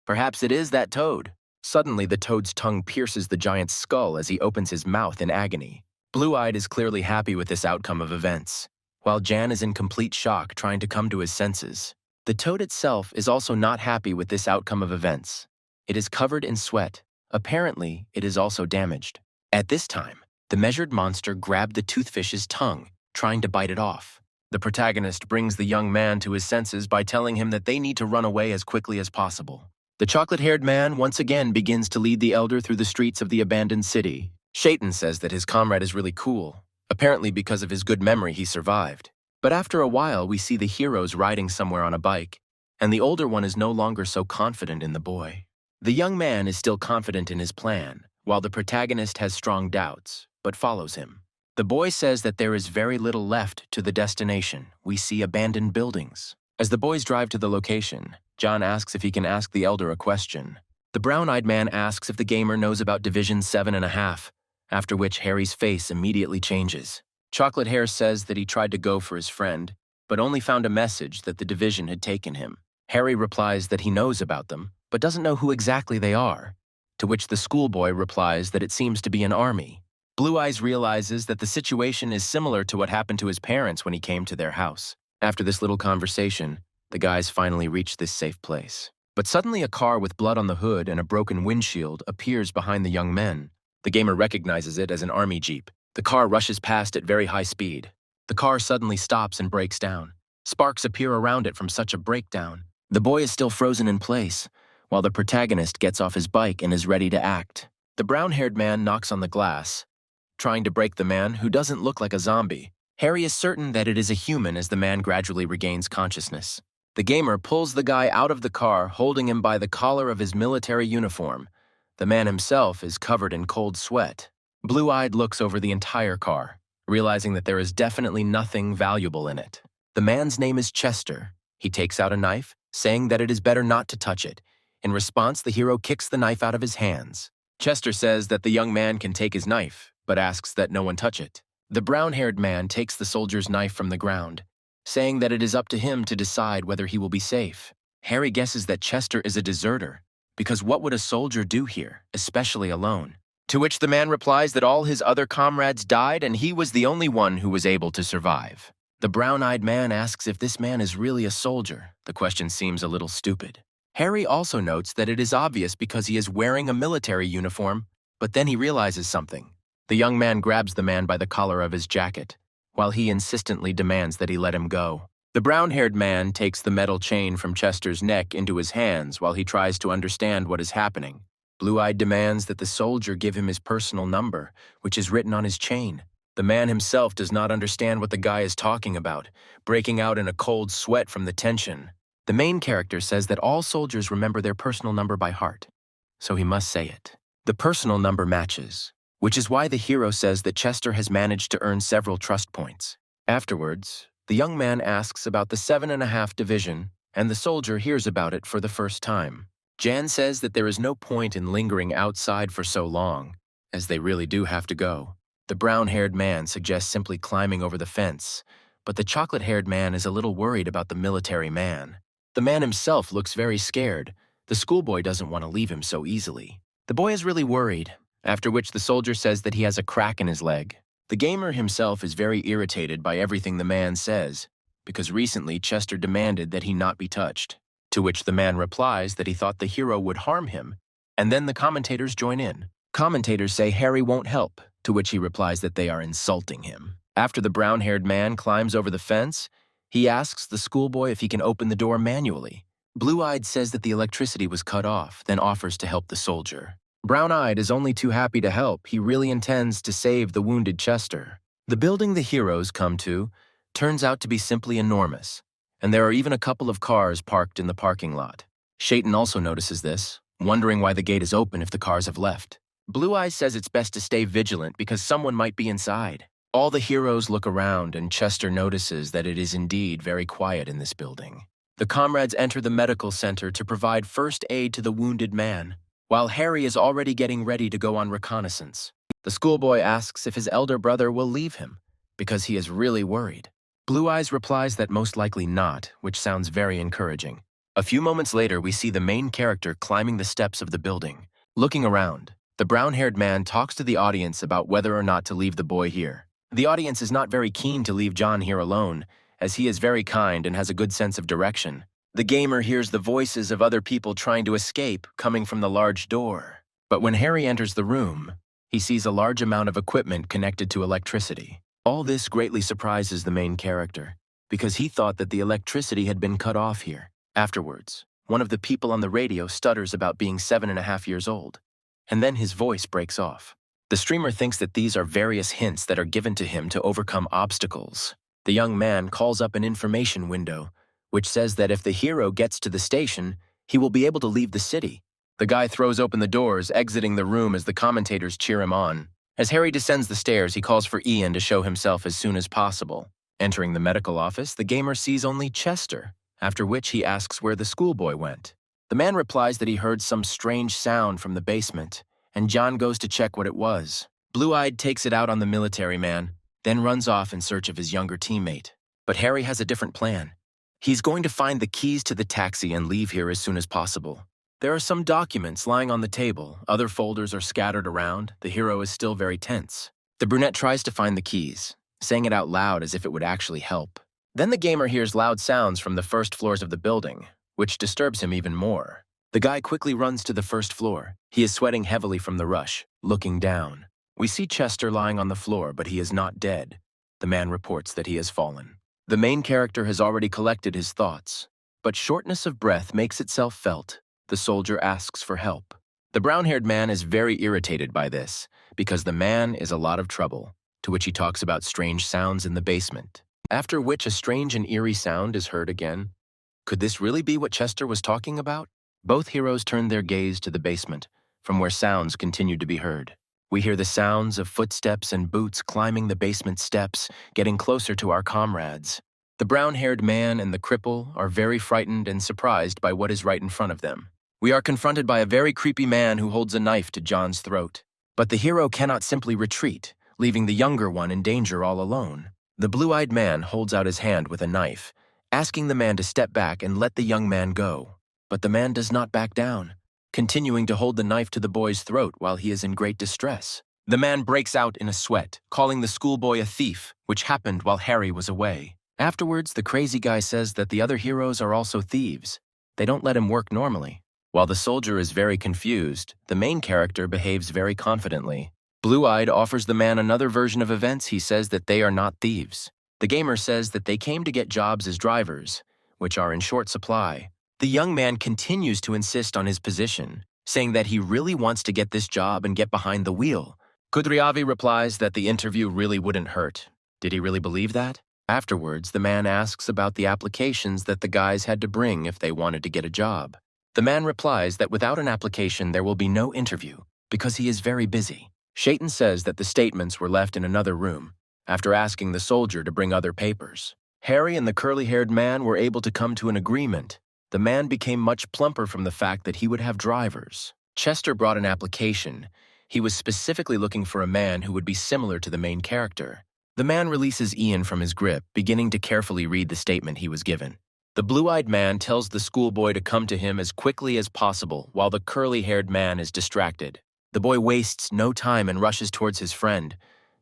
Perhaps it is that toad. Suddenly, the toad's tongue pierces the giant's skull as he opens his mouth in agony. Blue-Eyed is clearly happy with this outcome of events, while Jan is in complete shock trying to come to his senses. The toad itself is also not happy with this outcome of events. It is covered in sweat. Apparently, it is also damaged. At this time, the measured monster grabbed the toothfish's tongue, trying to bite it off. The protagonist brings the young man to his senses by telling him that they need to run away as quickly as possible. The chocolate-haired man once again begins to lead the elder through the streets of the abandoned city. Shaitan says that his comrade is really cool. Apparently because of his good memory he survived. But after a while we see the heroes riding somewhere on a bike, and the older one is no longer so confident in the boy. The young man is still confident in his plan, while the protagonist has strong doubts, but follows him. The boy says that there is very little left to the destination. We see abandoned buildings. As the boys drive to the location, John asks if he can ask the elder a question. The brown-eyed man asks if the gamer knows about Division 7.5, after which Harry's face immediately changes. Chocolate Hair says that he tried to go for his friend, but only found a message that the division had taken him. Harry replies that he knows about them, but doesn't know who exactly they are, to which the schoolboy replies that it seems to be an army. Blue Eyes realizes that the situation is similar to what happened to his parents when he came to their house. After this little conversation, the guys finally reach this safe place. But suddenly a car with blood on the hood and a broken windshield appears behind the young men. The gamer recognizes it as an army jeep. The car rushes past at very high speed. The car suddenly stops and breaks down. Sparks appear around it from such a breakdown. The boy is still frozen in place, while the protagonist gets off his bike and is ready to act. The brown-haired man knocks on the glass, trying to break the man who doesn't look like a zombie. Harry is certain that it is a human as the man gradually regains consciousness. The gamer pulls the guy out of the car, holding him by the collar of his military uniform. The man himself is covered in cold sweat. Blue-eyed looks over the entire car, realizing that there is definitely nothing valuable in it. The man's name is Chester. He takes out a knife, saying that it is better not to touch it. In response, the hero kicks the knife out of his hands. Chester says that the young man can take his knife, but asks that no one touch it. The brown-haired man takes the soldier's knife from the ground, saying that it is up to him to decide whether he will be safe. Harry guesses that Chester is a deserter, because what would a soldier do here, especially alone? To which the man replies that all his other comrades died and he was the only one who was able to survive. The brown-eyed man asks if this man is really a soldier. The question seems a little stupid. Harry also notes that it is obvious because he is wearing a military uniform, but then he realizes something. The young man grabs the man by the collar of his jacket, while he insistently demands that he let him go. The brown-haired man takes the metal chain from Chester's neck into his hands while he tries to understand what is happening. Blue-eyed demands that the soldier give him his personal number, which is written on his chain. The man himself does not understand what the guy is talking about, breaking out in a cold sweat from the tension. The main character says that all soldiers remember their personal number by heart, so he must say it. The personal number matches, which is why the hero says that Chester has managed to earn several trust points. Afterwards, the young man asks about the 7.5 division, and the soldier hears about it for the first time. Jan says that there is no point in lingering outside for so long, as they really do have to go. The brown-haired man suggests simply climbing over the fence, but the chocolate-haired man is a little worried about the military man. The man himself looks very scared. The schoolboy doesn't want to leave him so easily. The boy is really worried, after which the soldier says that he has a crack in his leg. The gamer himself is very irritated by everything the man says, because recently Chester demanded that he not be touched, to which the man replies that he thought the hero would harm him, and then the commentators join in. Commentators say Harry won't help, to which he replies that they are insulting him. After the brown-haired man climbs over the fence, he asks the schoolboy if he can open the door manually. Blue-eyed says that the electricity was cut off, then offers to help the soldier. Brown-eyed is only too happy to help. He really intends to save the wounded Chester. The building the heroes come to turns out to be simply enormous, and there are even a couple of cars parked in the parking lot. Shayton also notices this, wondering why the gate is open if the cars have left. Blue Eyes says it's best to stay vigilant because someone might be inside. All the heroes look around, and Chester notices that it is indeed very quiet in this building. The comrades enter the medical center to provide first aid to the wounded man, while Harry is already getting ready to go on reconnaissance. The schoolboy asks if his elder brother will leave him, because he is really worried. Blue Eyes replies that most likely not, which sounds very encouraging. A few moments later, we see the main character climbing the steps of the building. Looking around, the brown-haired man talks to the audience about whether or not to leave the boy here. The audience is not very keen to leave John here alone, as he is very kind and has a good sense of direction. The gamer hears the voices of other people trying to escape coming from the large door. But when Harry enters the room, he sees a large amount of equipment connected to electricity. All this greatly surprises the main character, because he thought that the electricity had been cut off here. Afterwards, one of the people on the radio stutters about being 7.5 years old, and then his voice breaks off. The streamer thinks that these are various hints that are given to him to overcome obstacles. The young man calls up an information window, which says that if the hero gets to the station, he will be able to leave the city. The guy throws open the doors, exiting the room as the commentators cheer him on. As Harry descends the stairs, he calls for Ian to show himself as soon as possible. Entering the medical office, the gamer sees only Chester, after which he asks where the schoolboy went. The man replies that he heard some strange sound from the basement, and John goes to check what it was. Blue-eyed takes it out on the military man, then runs off in search of his younger teammate. But Harry has a different plan. He's going to find the keys to the taxi and leave here as soon as possible. There are some documents lying on the table. Other folders are scattered around. The hero is still very tense. The brunette tries to find the keys, saying it out loud as if it would actually help. Then the gamer hears loud sounds from the first floors of the building, which disturbs him even more. The guy quickly runs to the first floor. He is sweating heavily from the rush, looking down. We see Chester lying on the floor, but he is not dead. The man reports that he has fallen. The main character has already collected his thoughts, but shortness of breath makes itself felt. The soldier asks for help. The brown-haired man is very irritated by this, because the man is a lot of trouble, to which he talks about strange sounds in the basement. After which a strange and eerie sound is heard again. Could this really be what Chester was talking about? Both heroes turn their gaze to the basement, from where sounds continue to be heard. We hear the sounds of footsteps and boots climbing the basement steps, getting closer to our comrades. The brown-haired man and the cripple are very frightened and surprised by what is right in front of them. We are confronted by a very creepy man who holds a knife to John's throat. But the hero cannot simply retreat, leaving the younger one in danger all alone. The blue-eyed man holds out his hand with a knife, asking the man to step back and let the young man go. But the man does not back down, continuing to hold the knife to the boy's throat while he is in great distress. The man breaks out in a sweat, calling the schoolboy a thief, which happened while Harry was away. Afterwards, the crazy guy says that the other heroes are also thieves. They don't let him work normally. While the soldier is very confused, the main character behaves very confidently. Blue-eyed offers the man another version of events. He says that they are not thieves. The gamer says that they came to get jobs as drivers, which are in short supply. The young man continues to insist on his position, saying that he really wants to get this job and get behind the wheel. Kudryavi replies that the interview really wouldn't hurt. Did he really believe that? Afterwards, the man asks about the applications that the guys had to bring if they wanted to get a job. The man replies that without an application there will be no interview, because he is very busy. Shaitan says that the statements were left in another room, after asking the soldier to bring other papers. Harry and the curly-haired man were able to come to an agreement. The man became much plumper from the fact that he would have drivers. Chester brought an application. He was specifically looking for a man who would be similar to the main character. The man releases Ian from his grip, beginning to carefully read the statement he was given. The blue-eyed man tells the schoolboy to come to him as quickly as possible while the curly-haired man is distracted. The boy wastes no time and rushes towards his friend,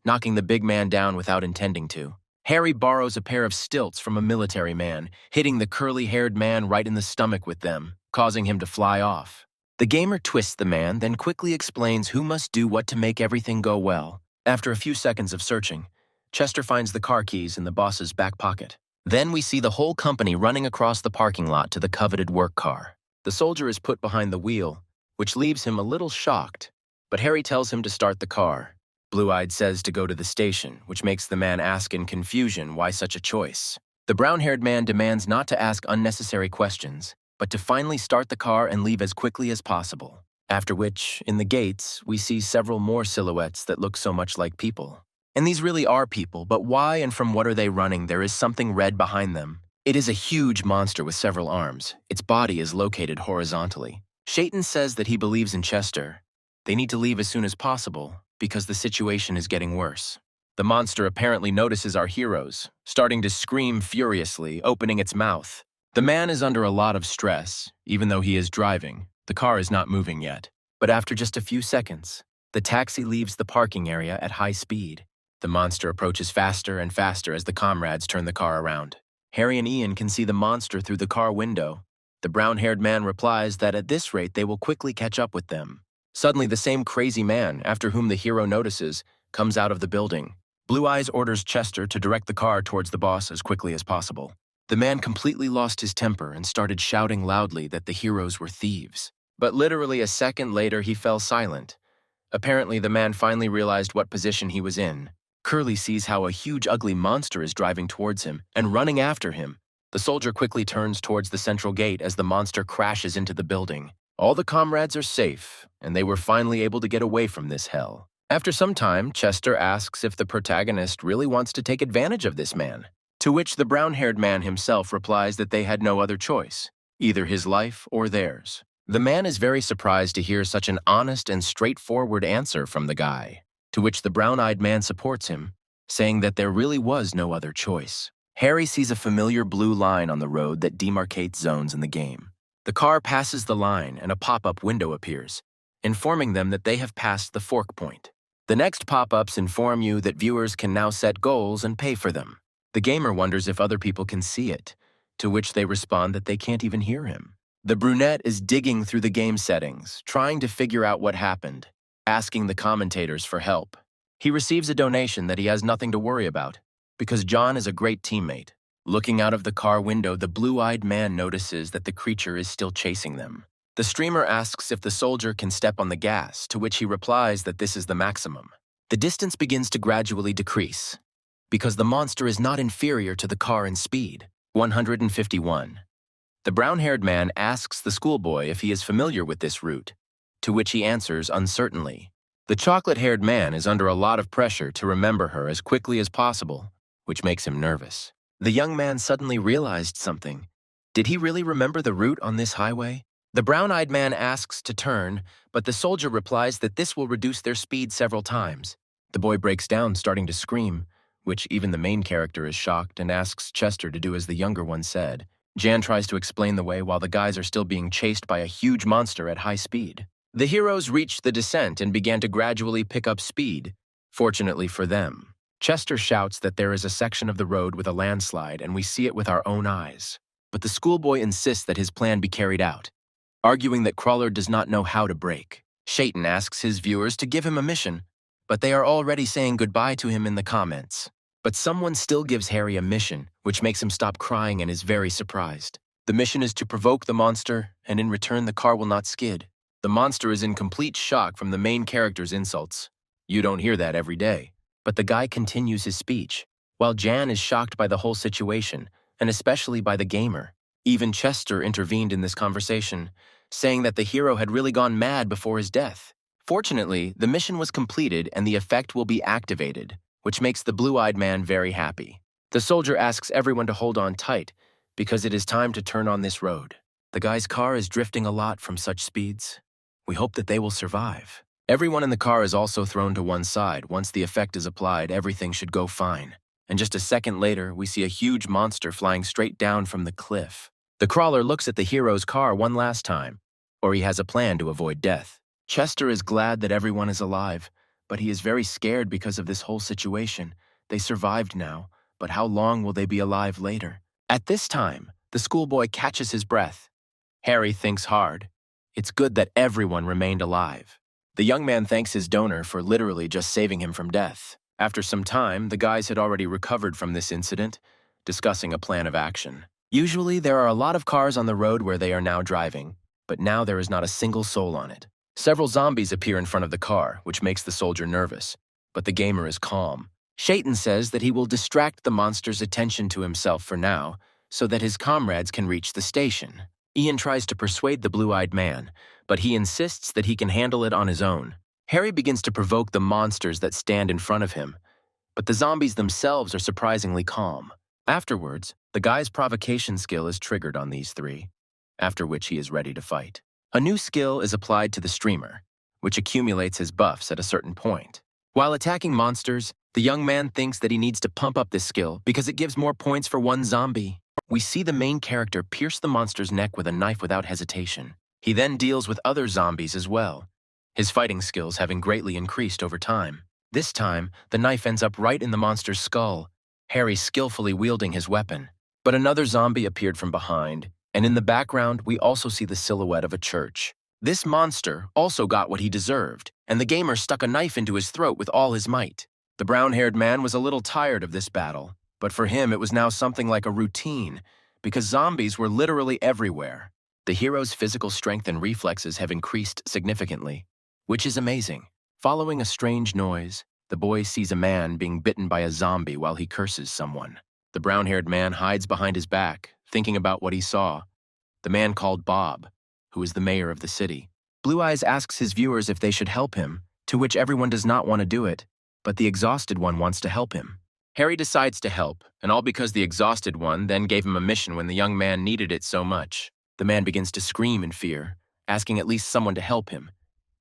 knocking the big man down without intending to. Harry borrows a pair of stilts from a military man, hitting the curly-haired man right in the stomach with them, causing him to fly off. The gamer twists the man, then quickly explains who must do what to make everything go well. After a few seconds of searching, Chester finds the car keys in the boss's back pocket. Then we see the whole company running across the parking lot to the coveted work car. The soldier is put behind the wheel, which leaves him a little shocked, but Harry tells him to start the car. Blue-eyed says to go to the station, which makes the man ask in confusion why such a choice. The brown-haired man demands not to ask unnecessary questions, but to finally start the car and leave as quickly as possible. After which, in the gates, we see several more silhouettes that look so much like people. And these really are people, but why and from what are they running? There is something red behind them. It is a huge monster with several arms. Its body is located horizontally. Shaitan says that he believes in Chester. They need to leave as soon as possible, because the situation is getting worse. The monster apparently notices our heroes, starting to scream furiously, opening its mouth. The man is under a lot of stress, even though he is driving. The car is not moving yet. But after just a few seconds, the taxi leaves the parking area at high speed. The monster approaches faster and faster as the comrades turn the car around. Harry and Ian can see the monster through the car window. The brown-haired man replies that at this rate they will quickly catch up with them. Suddenly, the same crazy man, after whom the hero notices, comes out of the building. Blue Eyes orders Chester to direct the car towards the boss as quickly as possible. The man completely lost his temper and started shouting loudly that the heroes were thieves. But literally a second later, he fell silent. Apparently, the man finally realized what position he was in. Curly sees how a huge ugly monster is driving towards him and running after him. The soldier quickly turns towards the central gate as the monster crashes into the building. All the comrades are safe, and they were finally able to get away from this hell. After some time, Chester asks if the protagonist really wants to take advantage of this man, to which the brown-haired man himself replies that they had no other choice, either his life or theirs. The man is very surprised to hear such an honest and straightforward answer from the guy, to which the brown-eyed man supports him, saying that there really was no other choice. Harry sees a familiar blue line on the road that demarcates zones in the game. The car passes the line and a pop-up window appears, informing them that they have passed the fork point. The next pop-ups inform you that viewers can now set goals and pay for them. The gamer wonders if other people can see it, to which they respond that they can't even hear him. The brunette is digging through the game settings, trying to figure out what happened, asking the commentators for help. He receives a donation that he has nothing to worry about, because John is a great teammate. Looking out of the car window, the blue-eyed man notices that the creature is still chasing them. The streamer asks if the soldier can step on the gas, to which he replies that this is the maximum. The distance begins to gradually decrease, because the monster is not inferior to the car in speed. 151. The brown-haired man asks the schoolboy if he is familiar with this route, to which he answers uncertainly. The chocolate-haired man is under a lot of pressure to remember her as quickly as possible, which makes him nervous. The young man suddenly realized something. Did he really remember the route on this highway? The brown-eyed man asks to turn, but the soldier replies that this will reduce their speed several times. The boy breaks down, starting to scream, which even the main character is shocked and asks Chester to do as the younger one said. Jan tries to explain the way while the guys are still being chased by a huge monster at high speed. The heroes reached the descent and began to gradually pick up speed, fortunately for them. Chester shouts that there is a section of the road with a landslide and we see it with our own eyes. But the schoolboy insists that his plan be carried out, arguing that Crawler does not know how to brake. Shaitan asks his viewers to give him a mission, but they are already saying goodbye to him in the comments. But someone still gives Harry a mission, which makes him stop crying and is very surprised. The mission is to provoke the monster, and in return the car will not skid. The monster is in complete shock from the main character's insults. You don't hear that every day. But the guy continues his speech, while Jan is shocked by the whole situation, and especially by the gamer. Even Chester intervened in this conversation, saying that the hero had really gone mad before his death. Fortunately, the mission was completed and the effect will be activated, which makes the blue-eyed man very happy. The soldier asks everyone to hold on tight, because it is time to turn on this road. The guy's car is drifting a lot from such speeds. We hope that they will survive. Everyone in the car is also thrown to one side. Once the effect is applied, everything should go fine. And just a second later, we see a huge monster flying straight down from the cliff. The crawler looks at the hero's car one last time, or he has a plan to avoid death. Chester is glad that everyone is alive, but he is very scared because of this whole situation. They survived now, but how long will they be alive later? At this time, the schoolboy catches his breath. Harry thinks hard. It's good that everyone remained alive. The young man thanks his donor for literally just saving him from death. After some time, the guys had already recovered from this incident, discussing a plan of action. Usually, there are a lot of cars on the road where they are now driving, but now there is not a single soul on it. Several zombies appear in front of the car, which makes the soldier nervous, but the gamer is calm. Shaitan says that he will distract the monster's attention to himself for now, so that his comrades can reach the station. Ian tries to persuade the blue-eyed man, but he insists that he can handle it on his own. Harry begins to provoke the monsters that stand in front of him, but the zombies themselves are surprisingly calm. Afterwards, the guy's provocation skill is triggered on these three, after which he is ready to fight. A new skill is applied to the streamer, which accumulates his buffs at a certain point. While attacking monsters, the young man thinks that he needs to pump up this skill because it gives more points for one zombie. We see the main character pierce the monster's neck with a knife without hesitation. He then deals with other zombies as well, his fighting skills having greatly increased over time. This time, the knife ends up right in the monster's skull, Harry skillfully wielding his weapon. But another zombie appeared from behind, and in the background we also see the silhouette of a church. This monster also got what he deserved, and the gamer stuck a knife into his throat with all his might. The brown-haired man was a little tired of this battle, but for him it was now something like a routine, because zombies were literally everywhere. The hero's physical strength and reflexes have increased significantly, which is amazing. Following a strange noise, the boy sees a man being bitten by a zombie while he curses someone. The brown-haired man hides behind his back, thinking about what he saw. The man called Bob, who is the mayor of the city. Blue Eyes asks his viewers if they should help him, to which everyone does not want to do it, but the exhausted one wants to help him. Harry decides to help, and all because the exhausted one then gave him a mission when the young man needed it so much. The man begins to scream in fear, asking at least someone to help him,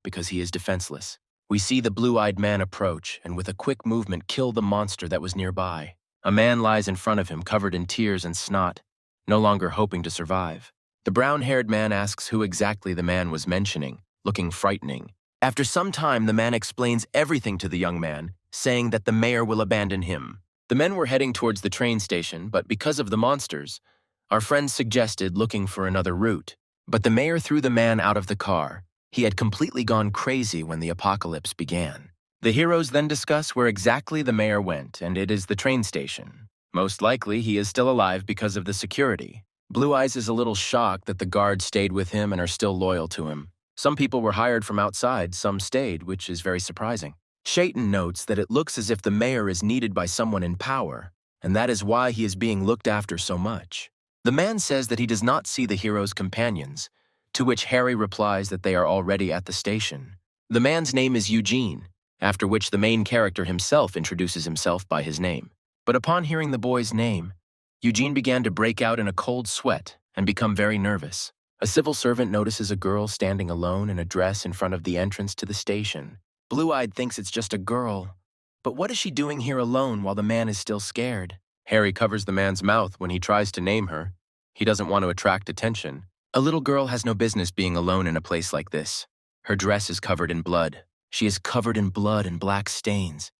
because he is defenseless. We see the blue-eyed man approach, and with a quick movement kill the monster that was nearby. A man lies in front of him, covered in tears and snot, no longer hoping to survive. The brown-haired man asks who exactly the man was mentioning, looking frightening. After some time, the man explains everything to the young man, saying that the mayor will abandon him. The men were heading towards the train station, but because of the monsters, our friends suggested looking for another route. But the mayor threw the man out of the car. He had completely gone crazy when the apocalypse began. The heroes then discuss where exactly the mayor went, and it is the train station. Most likely, he is still alive because of the security. Blue Eyes is a little shocked that the guards stayed with him and are still loyal to him. Some people were hired from outside, some stayed, which is very surprising. Shaitan notes that it looks as if the mayor is needed by someone in power, and that is why he is being looked after so much. The man says that he does not see the hero's companions, to which Harry replies that they are already at the station. The man's name is Eugene, after which the main character himself introduces himself by his name. But upon hearing the boy's name, Eugene began to break out in a cold sweat and become very nervous. A civil servant notices a girl standing alone in a dress in front of the entrance to the station. Blue-Eyed thinks it's just a girl, but what is she doing here alone while the man is still scared? Harry covers the man's mouth when he tries to name her. He doesn't want to attract attention. A little girl has no business being alone in a place like this. Her dress is covered in blood. She is covered in blood and black stains.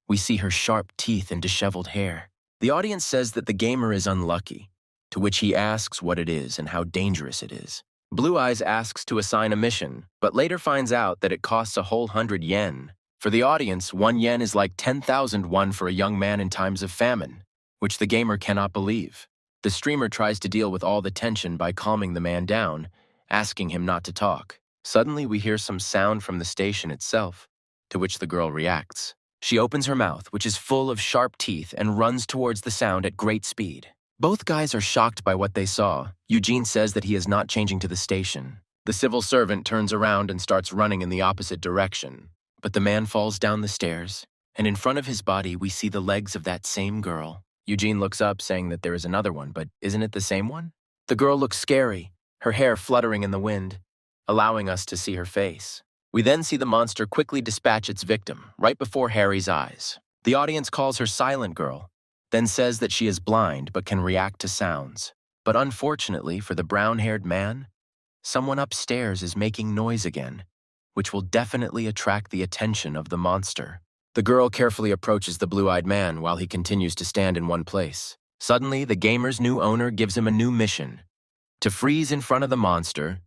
We see her sharp teeth and disheveled hair. The audience says that the gamer is unlucky, to which he asks what it is and how dangerous it is. Blue Eyes asks to assign a mission, but later finds out that it costs a whole 100 yen. For the audience, 1 yen is like 10,000 won for a young man in times of famine, which the gamer cannot believe. The streamer tries to deal with all the tension by calming the man down, asking him not to talk. Suddenly, we hear some sound from the station itself, to which the girl reacts. She opens her mouth, which is full of sharp teeth, and runs towards the sound at great speed. Both guys are shocked by what they saw. Eugene says that he is not changing to the station. The civil servant turns around and starts running in the opposite direction. But the man falls down the stairs, and in front of his body we see the legs of that same girl. Eugene looks up, saying that there is another one, but isn't it the same one? The girl looks scary, her hair fluttering in the wind, allowing us to see her face. We then see the monster quickly dispatch its victim, right before Harry's eyes. The audience calls her Silent Girl, then says that she is blind but can react to sounds. But unfortunately for the brown-haired man, someone upstairs is making noise again, which will definitely attract the attention of the monster. The girl carefully approaches the blue-eyed man while he continues to stand in one place. Suddenly, the gamer's new owner gives him a new mission: to freeze in front of the monster,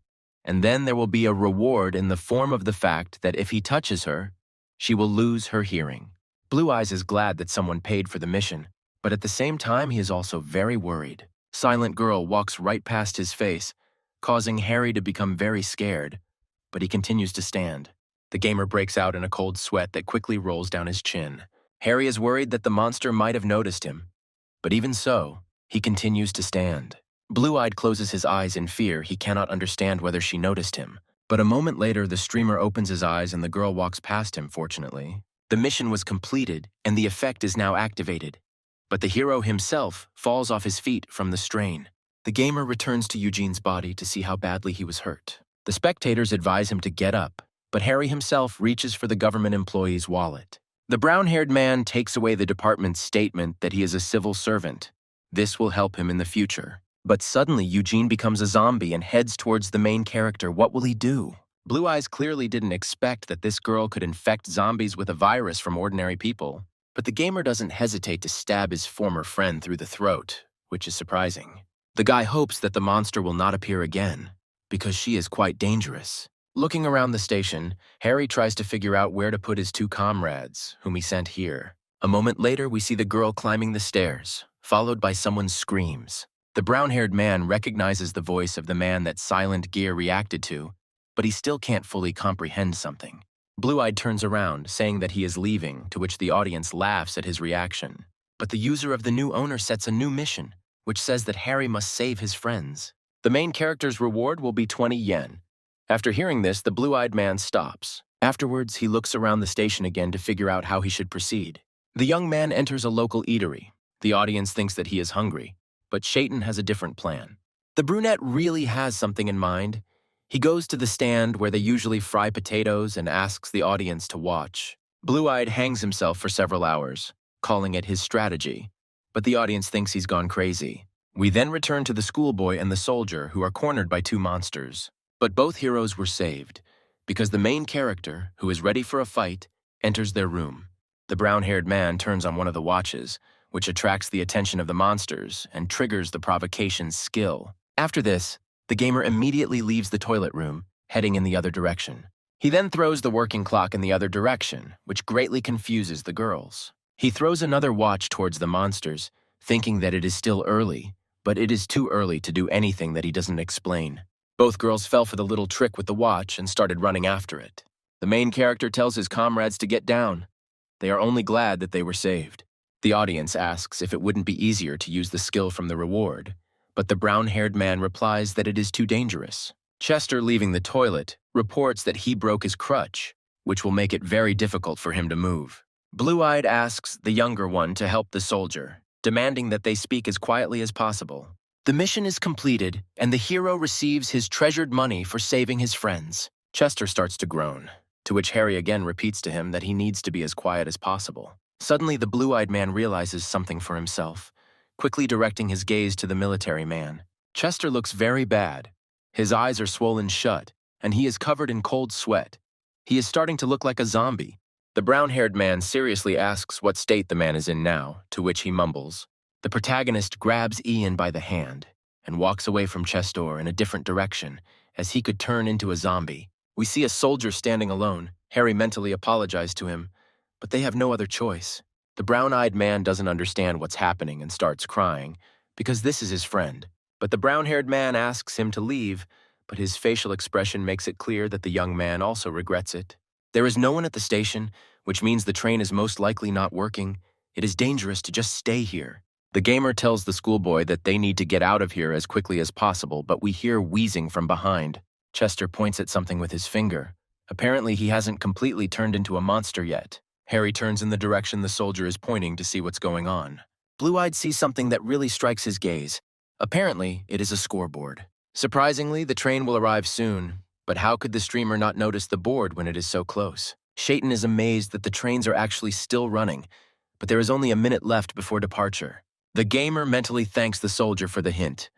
and then there will be a reward in the form of the fact that if he touches her, she will lose her hearing. Blue Eyes is glad that someone paid for the mission, but at the same time he is also very worried. Silent Girl walks right past his face, causing Harry to become very scared, but he continues to stand. The gamer breaks out in a cold sweat that quickly rolls down his chin. Harry is worried that the monster might have noticed him, but even so, he continues to stand. Blue-Eyed closes his eyes in fear. He cannot understand whether she noticed him. But a moment later, the streamer opens his eyes and the girl walks past him, fortunately. The mission was completed, and the effect is now activated. But the hero himself falls off his feet from the strain. The gamer returns to Eugene's body to see how badly he was hurt. The spectators advise him to get up, but Harry himself reaches for the government employee's wallet. The brown-haired man takes away the department's statement that he is a civil servant. This will help him in the future. But suddenly, Eugene becomes a zombie and heads towards the main character. What will he do? Blue Eyes clearly didn't expect that this girl could infect zombies with a virus from ordinary people. But the gamer doesn't hesitate to stab his former friend through the throat, which is surprising. The guy hopes that the monster will not appear again, because she is quite dangerous. Looking around the station, Harry tries to figure out where to put his 2 comrades, whom he sent here. A moment later, we see the girl climbing the stairs, followed by someone's screams. The brown-haired man recognizes the voice of the man that Silent Gear reacted to, but he still can't fully comprehend something. Blue-Eyed turns around, saying that he is leaving, to which the audience laughs at his reaction. But the user of the new owner sets a new mission, which says that Harry must save his friends. The main character's reward will be 20 yen. After hearing this, the blue-eyed man stops. Afterwards, he looks around the station again to figure out how he should proceed. The young man enters a local eatery. The audience thinks that he is hungry, but Shaitan has a different plan. The brunette really has something in mind. He goes to the stand where they usually fry potatoes and asks the audience to watch. Blue-Eyed hangs himself for several hours, calling it his strategy, but the audience thinks he's gone crazy. We then return to the schoolboy and the soldier, who are cornered by 2 monsters. But both heroes were saved, because the main character, who is ready for a fight, enters their room. The brown-haired man turns on one of the watches, which attracts the attention of the monsters and triggers the provocation's skill. After this, the gamer immediately leaves the toilet room, heading in the other direction. He then throws the working clock in the other direction, which greatly confuses the girls. He throws another watch towards the monsters, thinking that it is still early, but it is too early to do anything that he doesn't explain. Both girls fell for the little trick with the watch and started running after it. The main character tells his comrades to get down. They are only glad that they were saved. The audience asks if it wouldn't be easier to use the skill from the reward, but the brown-haired man replies that it is too dangerous. Chester, leaving the toilet, reports that he broke his crutch, which will make it very difficult for him to move. Blue-Eyed asks the younger one to help the soldier, demanding that they speak as quietly as possible. The mission is completed, and the hero receives his treasured money for saving his friends. Chester starts to groan, to which Harry again repeats to him that he needs to be as quiet as possible. Suddenly, the blue-eyed man realizes something for himself, quickly directing his gaze to the military man. Chester looks very bad. His eyes are swollen shut, and he is covered in cold sweat. He is starting to look like a zombie. The brown-haired man seriously asks what state the man is in now, to which he mumbles. The protagonist grabs Ian by the hand and walks away from Chester in a different direction, as he could turn into a zombie. We see a soldier standing alone. Harry mentally apologizes to him, but they have no other choice. The brown-eyed man doesn't understand what's happening and starts crying, because this is his friend. But the brown-haired man asks him to leave, but his facial expression makes it clear that the young man also regrets it. There is no one at the station, which means the train is most likely not working. It is dangerous to just stay here. The gamer tells the schoolboy that they need to get out of here as quickly as possible, but we hear wheezing from behind. Chester points at something with his finger. Apparently, he hasn't completely turned into a monster yet. Harry turns in the direction the soldier is pointing to see what's going on. Blue-Eyed sees something that really strikes his gaze. Apparently, it is a scoreboard. Surprisingly, the train will arrive soon, but how could the streamer not notice the board when it is so close? Shayton is amazed that the trains are actually still running, but there is only a minute left before departure. The gamer mentally thanks the soldier for the hint,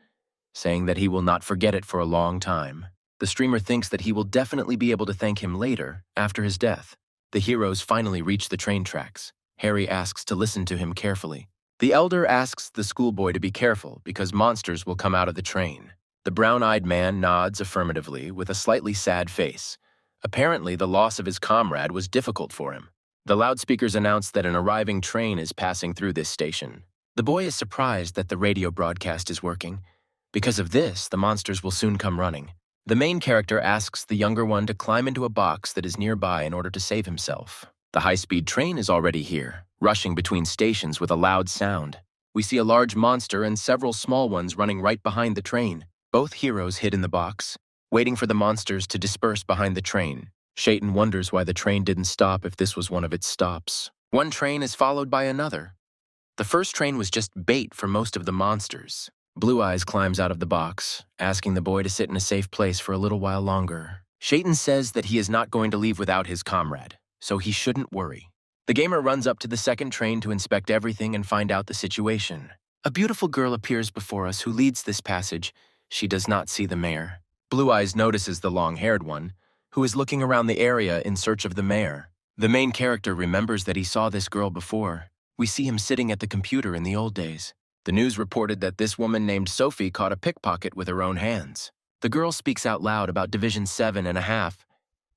saying that he will not forget it for a long time. The streamer thinks that he will definitely be able to thank him later, after his death. The heroes finally reach the train tracks. Harry asks to listen to him carefully. The elder asks the schoolboy to be careful because monsters will come out of the train. The brown-eyed man nods affirmatively with a slightly sad face. Apparently, the loss of his comrade was difficult for him. The loudspeakers announce that an arriving train is passing through this station. The boy is surprised that the radio broadcast is working. Because of this, the monsters will soon come running. The main character asks the younger one to climb into a box that is nearby in order to save himself. The high-speed train is already here, rushing between stations with a loud sound. We see a large monster and several small ones running right behind the train. Both heroes hid in the box, waiting for the monsters to disperse behind the train. Shayton wonders why the train didn't stop if this was one of its stops. One train is followed by another. The first train was just bait for most of the monsters. Blue Eyes climbs out of the box, asking the boy to sit in a safe place for a little while longer. Shayton says that he is not going to leave without his comrade, so he shouldn't worry. The gamer runs up to the second train to inspect everything and find out the situation. A beautiful girl appears before us who leads this passage. She does not see the mayor. Blue Eyes notices the long-haired one, who is looking around the area in search of the mayor. The main character remembers that he saw this girl before. We see him sitting at the computer in the old days. The news reported that this woman named Sophie caught a pickpocket with her own hands. The girl speaks out loud about Division 7.5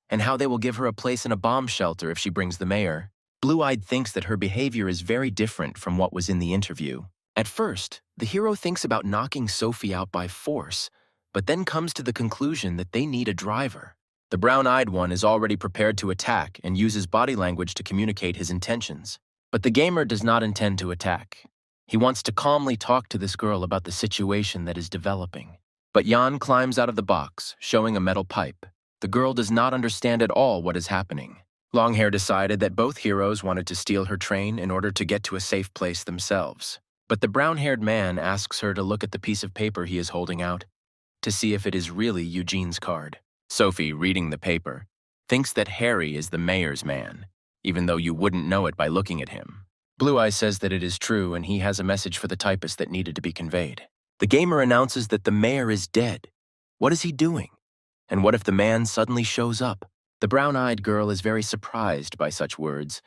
and how they will give her a place in a bomb shelter if she brings the mayor. Blue-Eyed thinks that her behavior is very different from what was in the interview. At first, the hero thinks about knocking Sophie out by force, but then comes to the conclusion that they need a driver. The brown-eyed one is already prepared to attack and uses body language to communicate his intentions. But the gamer does not intend to attack. He wants to calmly talk to this girl about the situation that is developing. But Jan climbs out of the box, showing a metal pipe. The girl does not understand at all what is happening. Longhair decided that both heroes wanted to steal her train in order to get to a safe place themselves. But the brown-haired man asks her to look at the piece of paper he is holding out, to see if it is really Eugene's card. Sophie, reading the paper, thinks that Harry is the mayor's man, even though you wouldn't know it by looking at him. Blue Eye says that it is true and he has a message for the typist that needed to be conveyed. The gamer announces that the mayor is dead. What is he doing? And what if the man suddenly shows up? The brown-eyed girl is very surprised by such words.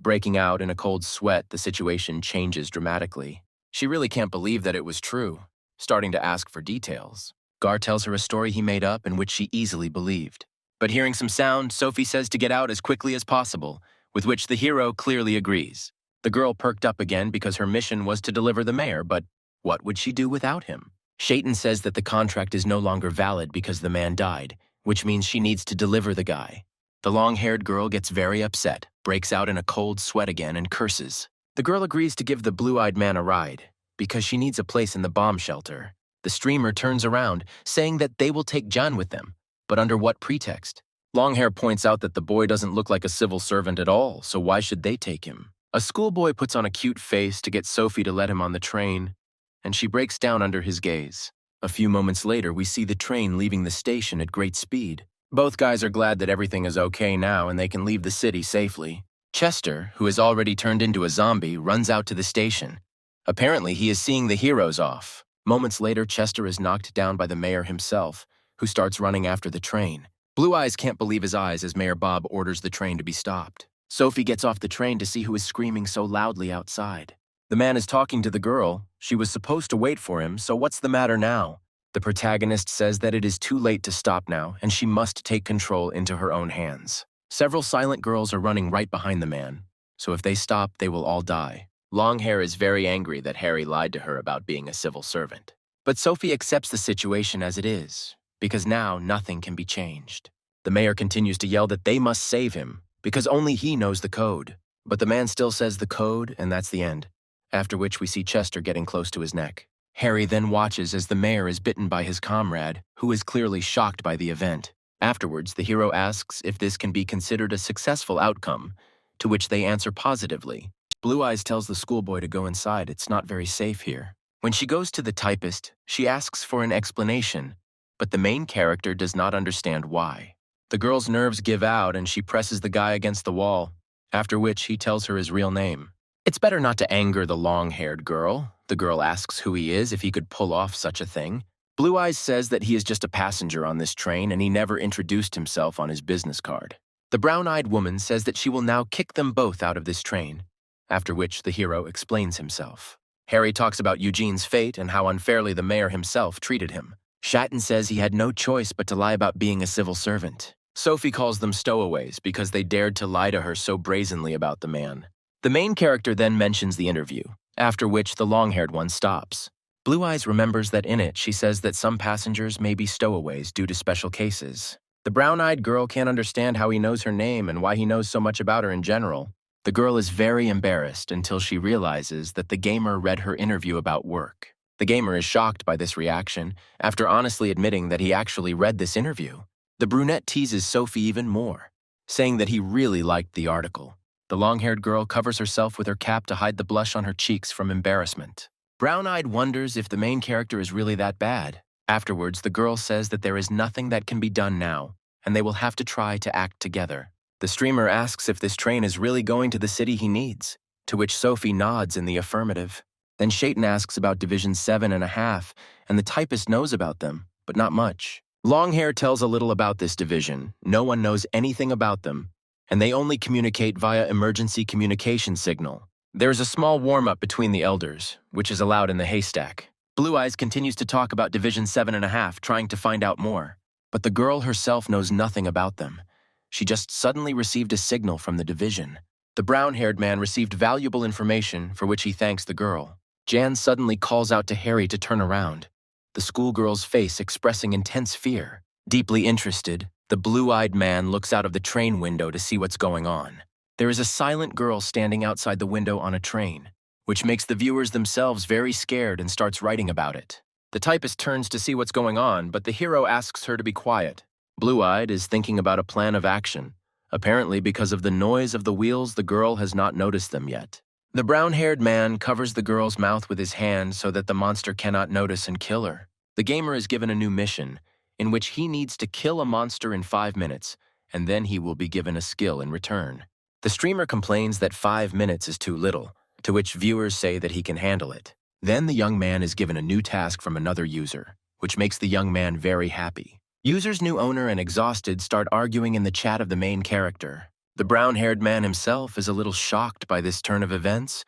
Breaking out in a cold sweat, the situation changes dramatically. She really can't believe that it was true, starting to ask for details. Gar tells her a story he made up in which she easily believed. But hearing some sound, Sophie says to get out as quickly as possible, with which the hero clearly agrees. The The girl perked up again because her mission was to deliver the mayor, but what would she do without him? Shaitan says that the contract is no longer valid because the man died, which means she needs to deliver the guy. The long-haired girl gets very upset, breaks out in a cold sweat again, and curses. The girl agrees to give the blue-eyed man a ride because she needs a place in the bomb shelter. The streamer turns around, saying that they will take John with them, but under what pretext? Longhair points out that the boy doesn't look like a civil servant at all, so why should they take him? A schoolboy puts on a cute face to get Sophie to let him on the train, and she breaks down under his gaze. A few moments later, we see the train leaving the station at great speed. Both guys are glad that everything is okay now and they can leave the city safely. Chester, who has already turned into a zombie, runs out to the station. Apparently, he is seeing the heroes off. Moments later, Chester is knocked down by the mayor himself, who starts running after the train. Blue Eyes can't believe his eyes as Mayor Bob orders the train to be stopped. Sophie gets off the train to see who is screaming so loudly outside. The man is talking to the girl. She was supposed to wait for him, so what's the matter now? The protagonist says that it is too late to stop now, and she must take control into her own hands. Several silent girls are running right behind the man, so if they stop, they will all die. Longhair is very angry that Harry lied to her about being a civil servant. But Sophie accepts the situation as it is, because now nothing can be changed. The mayor continues to yell that they must save him, because only he knows the code. But the man still says the code, and that's the end. After which we see Chester getting close to his neck. Harry then watches as the mayor is bitten by his comrade, who is clearly shocked by the event. Afterwards, the hero asks if this can be considered a successful outcome, to which they answer positively. Blue Eyes tells the schoolboy to go inside. It's not very safe here. When she goes to the typist, she asks for an explanation, but the main character does not understand why. The girl's nerves give out and she presses the guy against the wall, after which he tells her his real name. It's better not to anger the long-haired girl. The girl asks who he is, if he could pull off such a thing. Blue Eyes says that he is just a passenger on this train and he never introduced himself on his business card. The brown-eyed woman says that she will now kick them both out of this train, after which the hero explains himself. Harry talks about Eugene's fate and how unfairly the mayor himself treated him. Shatton says he had no choice but to lie about being a civil servant. Sophie calls them stowaways because they dared to lie to her so brazenly about the man. The main character then mentions the interview, after which the long-haired one stops. Blue Eyes remembers that in it she says that some passengers may be stowaways due to special cases. The brown-eyed girl can't understand how he knows her name and why he knows so much about her in general. The girl is very embarrassed until she realizes that the gamer read her interview about work. The gamer is shocked by this reaction, after honestly admitting that he actually read this interview. The brunette teases Sophie even more, saying that he really liked the article. The long-haired girl covers herself with her cap to hide the blush on her cheeks from embarrassment. Brown-eyed wonders if the main character is really that bad. Afterwards, the girl says that there is nothing that can be done now, and they will have to try to act together. The streamer asks if this train is really going to the city he needs, to which Sophie nods in the affirmative. Then Shaitan asks about Division 7.5, and the typist knows about them, but not much. Longhair tells a little about this division. No one knows anything about them, and they only communicate via emergency communication signal. There is a small warm-up between the elders, which is allowed in the haystack. Blue Eyes continues to talk about Division 7.5, trying to find out more. But the girl herself knows nothing about them. She just suddenly received a signal from the division. The brown-haired man received valuable information for which he thanks the girl. Jan suddenly calls out to Harry to turn around, the schoolgirl's face expressing intense fear. Deeply interested, the blue-eyed man looks out of the train window to see what's going on. There is a silent girl standing outside the window on a train, which makes the viewers themselves very scared and starts writing about it. The typist turns to see what's going on, but the hero asks her to be quiet. Blue-eyed is thinking about a plan of action. Apparently, because of the noise of the wheels, the girl has not noticed them yet. The brown-haired man covers the girl's mouth with his hand so that the monster cannot notice and kill her. The gamer is given a new mission, in which he needs to kill a monster in 5 minutes, and then he will be given a skill in return. The streamer complains that 5 minutes is too little, to which viewers say that he can handle it. Then the young man is given a new task from another user, which makes the young man very happy. User's new owner and Exhausted start arguing in the chat of the main character. The brown-haired man himself is a little shocked by this turn of events.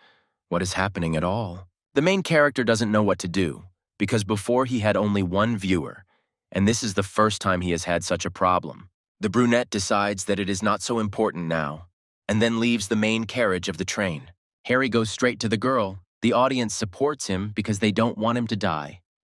What is happening at all? The main character doesn't know what to do, because before he had only one viewer, and this is the first time he has had such a problem. The brunette decides that it is not so important now, and then leaves the main carriage of the train. Harry goes straight to the girl. The audience supports him because they don't want him to die.